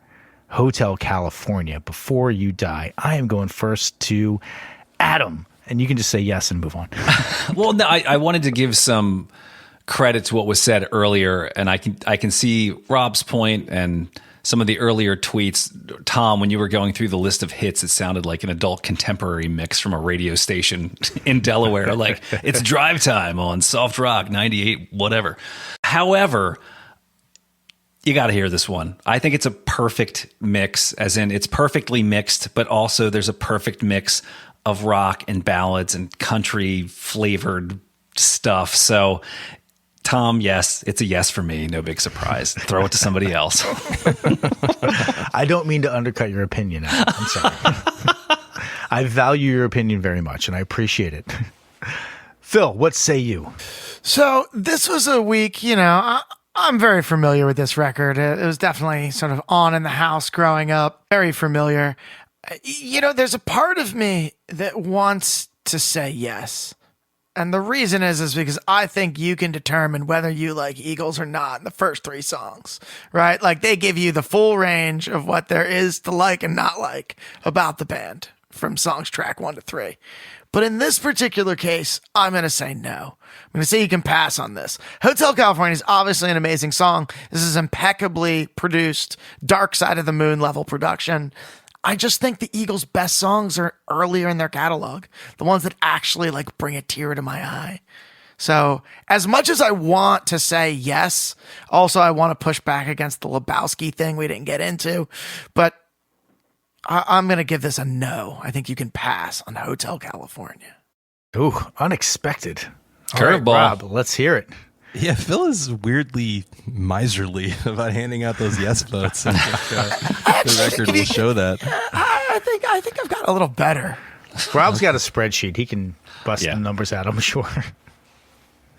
Hotel California before you die? I am going first to Adam. And you can just say yes and move on. Well, no, I wanted to give some credit to what was said earlier, and I can see Rob's point and some of the earlier tweets. Tom, when you were going through the list of hits, it sounded like an adult contemporary mix from a radio station in Delaware. Like, it's drive time on Soft Rock 98, whatever. However, you got to hear this one. I think it's a perfect mix, as in it's perfectly mixed, but also there's a perfect mix of rock and ballads and country flavored stuff. So, Tom, yes, it's a yes for me. No big surprise. Throw it to somebody else. I don't mean to undercut your opinion, Adam. I'm sorry. I value your opinion very much, and I appreciate it. Phil, what say you? So this was a week, I'm very familiar with this record. It was definitely sort of on in the house growing up. Very familiar. There's a part of me that wants to say yes. And the reason is because I think you can determine whether you like Eagles or not in the first 3 songs, right? Like, they give you the full range of what there is to like and not like about the band, from songs track 1 to 3. But in this particular case, I'm going to say no. I'm going to say you can pass on this. Hotel California is obviously an amazing song. This is impeccably produced, Dark Side of the Moon level production. I just think the Eagles' best songs are earlier in their catalog, the ones that actually like bring a tear to my eye. So as much as I want to say yes, also I want to push back against the Lebowski thing we didn't get into, but I'm going to give this a no. I think you can pass on Hotel California. Ooh, unexpected. All right, Curveball. Rob, let's hear it. Yeah, Phil is weirdly miserly about handing out those yes votes. I think, the record will show that. I think I've got a little better. Rob's got a spreadsheet. He can bust the numbers out, I'm sure.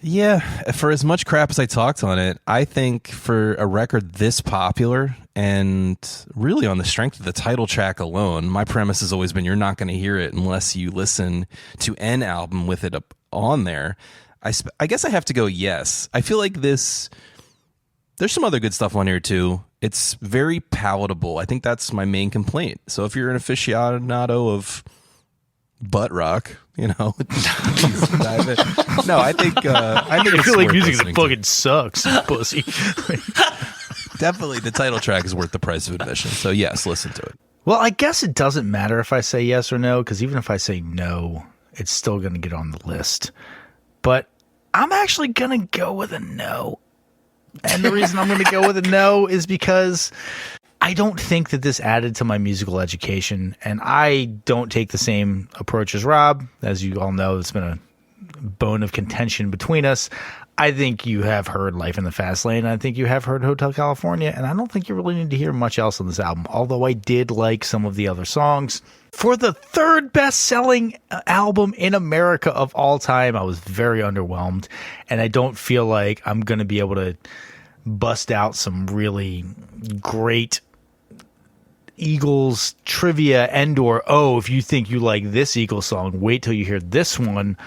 Yeah, for as much crap as I talked on it, I think for a record this popular and really on the strength of the title track alone, my premise has always been you're not going to hear it unless you listen to an album with it up on there. I guess I have to go yes. I feel like there's some other good stuff on here too. It's very palatable. I think that's my main complaint. So if you're an aficionado of butt rock, dive in. No, I think I it's feel like worth music listening fucking sucks, pussy. Definitely, the title track is worth the price of admission. So yes, listen to it. Well, I guess it doesn't matter if I say yes or no, because even if I say no, it's still going to get on the list. But I'm actually going to go with a no. And the reason I'm going to go with a no is because I don't think that this added to my musical education. And I don't take the same approach as Rob. As you all know, it's been a bone of contention between us. I think you have heard Life in the Fast Lane. I think you have heard Hotel California. And I don't think you really need to hear much else on this album, although I did like some of the other songs. For the third best-selling album in America of all time, I was very underwhelmed. And I don't feel like I'm going to be able to bust out some really great Eagles trivia and/or, if you think you like this Eagles song, wait till you hear this one,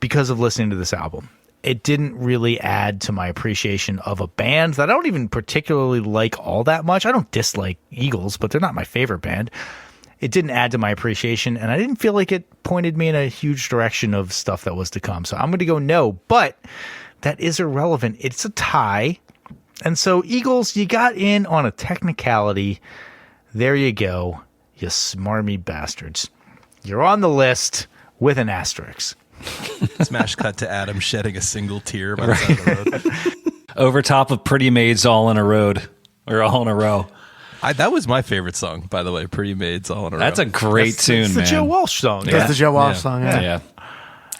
because of listening to this album. It didn't really add to my appreciation of a band that I don't even particularly like all that much. I don't dislike Eagles, but they're not my favorite band. It didn't add to my appreciation, and I didn't feel like it pointed me in a huge direction of stuff that was to come. So I'm going to go no, but that is irrelevant. It's a tie. And so, Eagles, you got in on a technicality. There you go, you smarmy bastards. You're on the list with an asterisk. Smash cut to Adam shedding a single tear by the side of the road. Over top of Pretty Maids all in a row. That was my favorite song, by the way. Pretty Maids all in a row. That's a great tune, It's the man. Joe Walsh song. That's the Joe Walsh song. Yeah.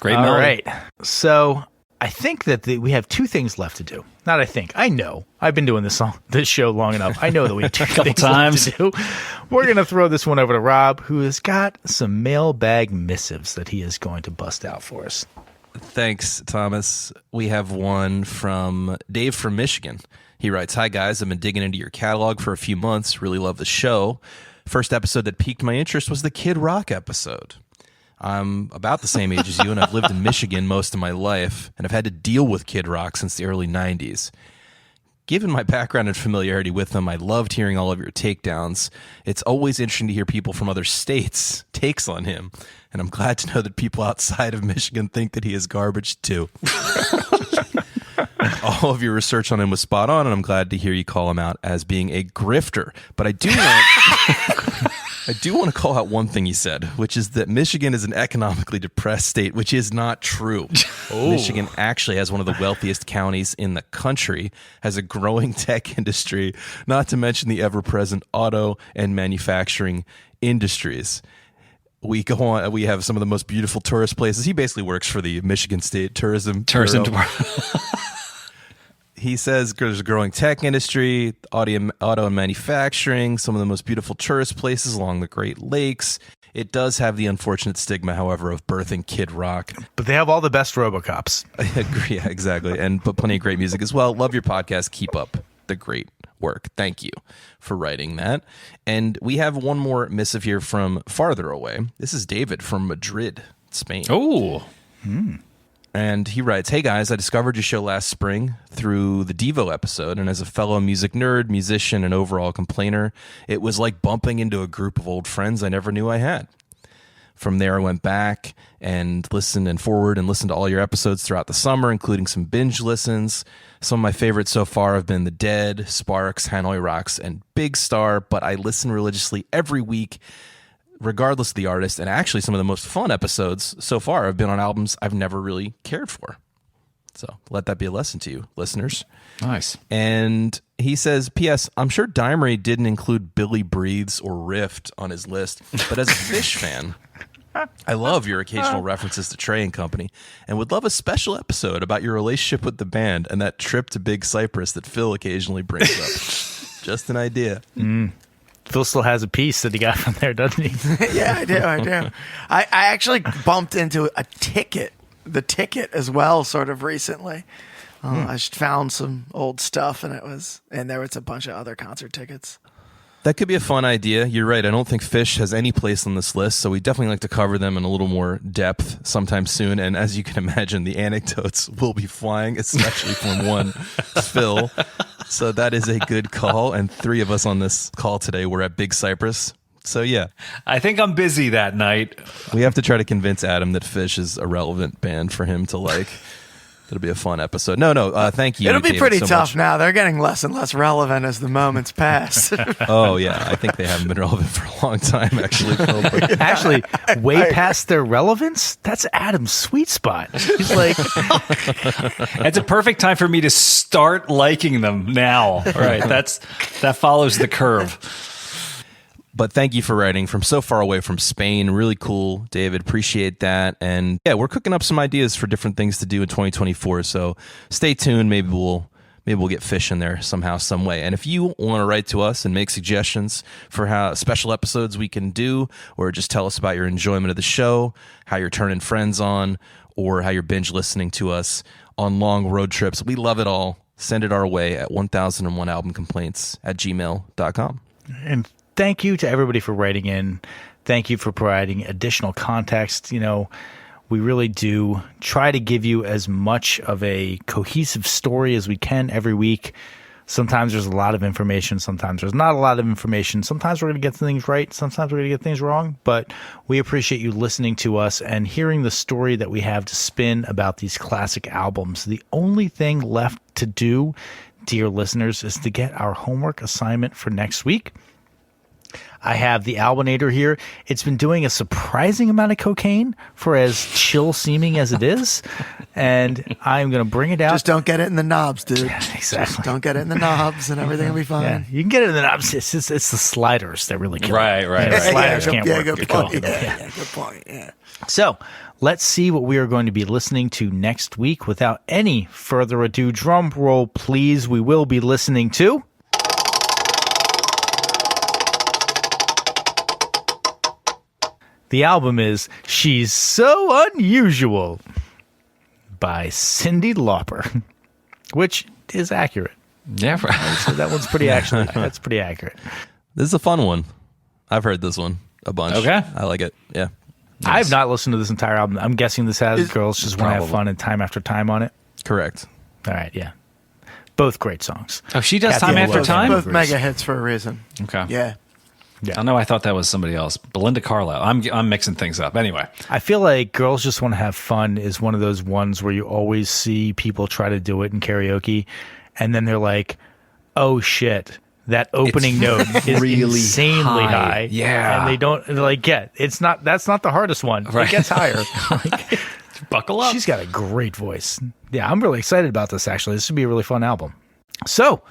Great All melody. right. So I think that we have two things left to do. Not I think. I know. I've been doing this show long enough. I know that we have two things times. left to do. We're going to throw this one over to Rob, who has got some mailbag missives that he is going to bust out for us. Thanks, Thomas. We have one from Dave from Michigan. He writes, "Hi, guys. I've been digging into your catalog for a few months. Really love the show. First episode that piqued my interest was the Kid Rock episode. I'm about the same age as you, and I've lived in Michigan most of my life, and I've had to deal with Kid Rock since the early 90s. Given my background and familiarity with them, I loved hearing all of your takedowns. It's always interesting to hear people from other states' takes on him, and I'm glad to know that people outside of Michigan think that he is garbage too. All of your research on him was spot on, and I'm glad to hear you call him out as being a grifter. But I do want to call out one thing he said, which is that Michigan is an economically depressed state, which is not true. Michigan actually has one of the wealthiest counties in the country, has a growing tech industry, not to mention the ever-present auto and manufacturing industries. We go on. We have some of the most beautiful tourist places. He basically works for the Michigan State Tourism Bureau. He says there's a growing tech industry, auto and manufacturing, some of the most beautiful tourist places along the Great Lakes. It does have the unfortunate stigma, however, of birthing Kid Rock. But they have all the best RoboCops. I agree, yeah, exactly. But plenty of great music as well. Love your podcast. Keep up the great work. Thank you for writing that. And we have one more missive here from farther away. This is David from Madrid, Spain. Oh. And he writes, "Hey guys, I discovered your show last spring through the Devo episode, and as a fellow music nerd, musician, and overall complainer, it was like bumping into a group of old friends I never knew I had. From there, I went back and listened to all your episodes throughout the summer, including some binge listens. Some of my favorites so far have been The Dead, Sparks, Hanoi Rocks, and Big Star, but I listen religiously every week, regardless of the artist. And actually, some of the most fun episodes so far have been on albums I've never really cared for. So let that be a lesson to you, listeners. Nice. And he says, P.S. I'm sure Dimery didn't include Billy Breathes or Rift on his list, but as a Fish fan, I love your occasional references to Trey and Company and would love a special episode about your relationship with the band and that trip to Big Cypress that Phil occasionally brings up. Just an idea. Phil still has a piece that he got from there, doesn't he? Yeah, I do. I actually bumped into the ticket as well, sort of recently. I just found some old stuff, and there was a bunch of other concert tickets. That could be a fun idea. You're right. I don't think Fish has any place on this list, so we definitely like to cover them in a little more depth sometime soon. And as you can imagine, the anecdotes will be flying, especially from one Phil. So that is a good call. And 3 of us on this call today were at Big Cypress. So yeah, I think I'm busy that night. we have to try to convince Adam that Fish is a relevant band for him to like. It'll be a fun episode. No, thank you. It'll be David, pretty so tough much. now. They're getting less and less relevant as the moments pass. Oh yeah, I think they haven't been relevant for a long time, actually. Phil, but Actually, way past their relevance, that's Adam's sweet spot. He's like, It's a perfect time for me to start liking them now. All right, that follows the curve. But thank you for writing from so far away from Spain. Really cool, David. Appreciate that. And yeah, we're cooking up some ideas for different things to do in 2024. So stay tuned. Maybe we'll get Fish in there somehow, some way. And if you want to write to us and make suggestions for how special episodes we can do, or just tell us about your enjoyment of the show, how you're turning friends on, or how you're binge listening to us on long road trips, we love it all. Send it our way at 1001albumcomplaints@gmail.com. and thank you to everybody for writing in. Thank you for providing additional context. You know, we really do try to give you as much of a cohesive story as we can every week. Sometimes there's a lot of information. Sometimes there's not a lot of information. Sometimes we're going to get things right. Sometimes we're going to get things wrong. But we appreciate you listening to us and hearing the story that we have to spin about these classic albums. The only thing left to do, dear listeners, is to get our homework assignment for next week. I have the Albinator here. It's been doing a surprising amount of cocaine for as chill seeming as it is. And I'm going to bring it out. Just don't get it in the knobs, dude. Yeah, exactly. Just don't get it in the knobs and everything will be fine. Yeah, you can get it in the knobs. It's the sliders that really kill it. Right. Yeah, the sliders can't work. Good Good point. call. Yeah, good point. Yeah. So let's see what we are going to be listening to next week. Without any further ado, drum roll, please. We will be listening to... The album is She's So Unusual by Cyndi Lauper, which is accurate. Yeah. So that one's pretty that's pretty accurate. This is a fun one. I've heard this one a bunch. Okay. I like it. Yeah. I have not listened to this entire album. I'm guessing this has Girls Just Want to Have Probably. Fun and Time After Time on it. Correct. All right, yeah. Both great songs. Oh, she does Kathy Time and After Logan. Time? Both mega hits for a reason. Okay. Yeah. I know I thought that was somebody else. Belinda Carlisle. I'm mixing things up. Anyway. I feel like Girls Just Want to Have Fun is one of those ones where you always see people try to do it in karaoke, and then they're like, oh shit, that opening note is really insanely high. high. Yeah. And they don't, they're like, yeah, that's not the hardest one. Right. It gets higher. Buckle up. She's got a great voice. Yeah, I'm really excited about this, actually. This would be a really fun album. So,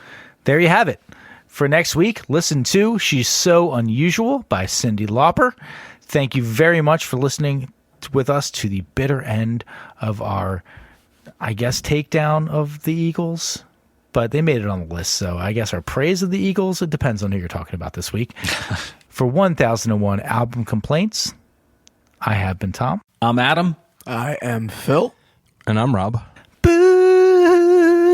there you have it. For next week, listen to She's So Unusual by Cyndi Lauper. Thank you very much for listening with us to the bitter end of our, I guess, takedown of the Eagles. But they made it on the list, so I guess our praise of the Eagles, it depends on who you're talking about this week. For 1001 Album Complaints, I have been Tom. I'm Adam. I am Phil. And I'm Rob. Boosh.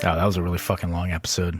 Oh, that was a really fucking long episode.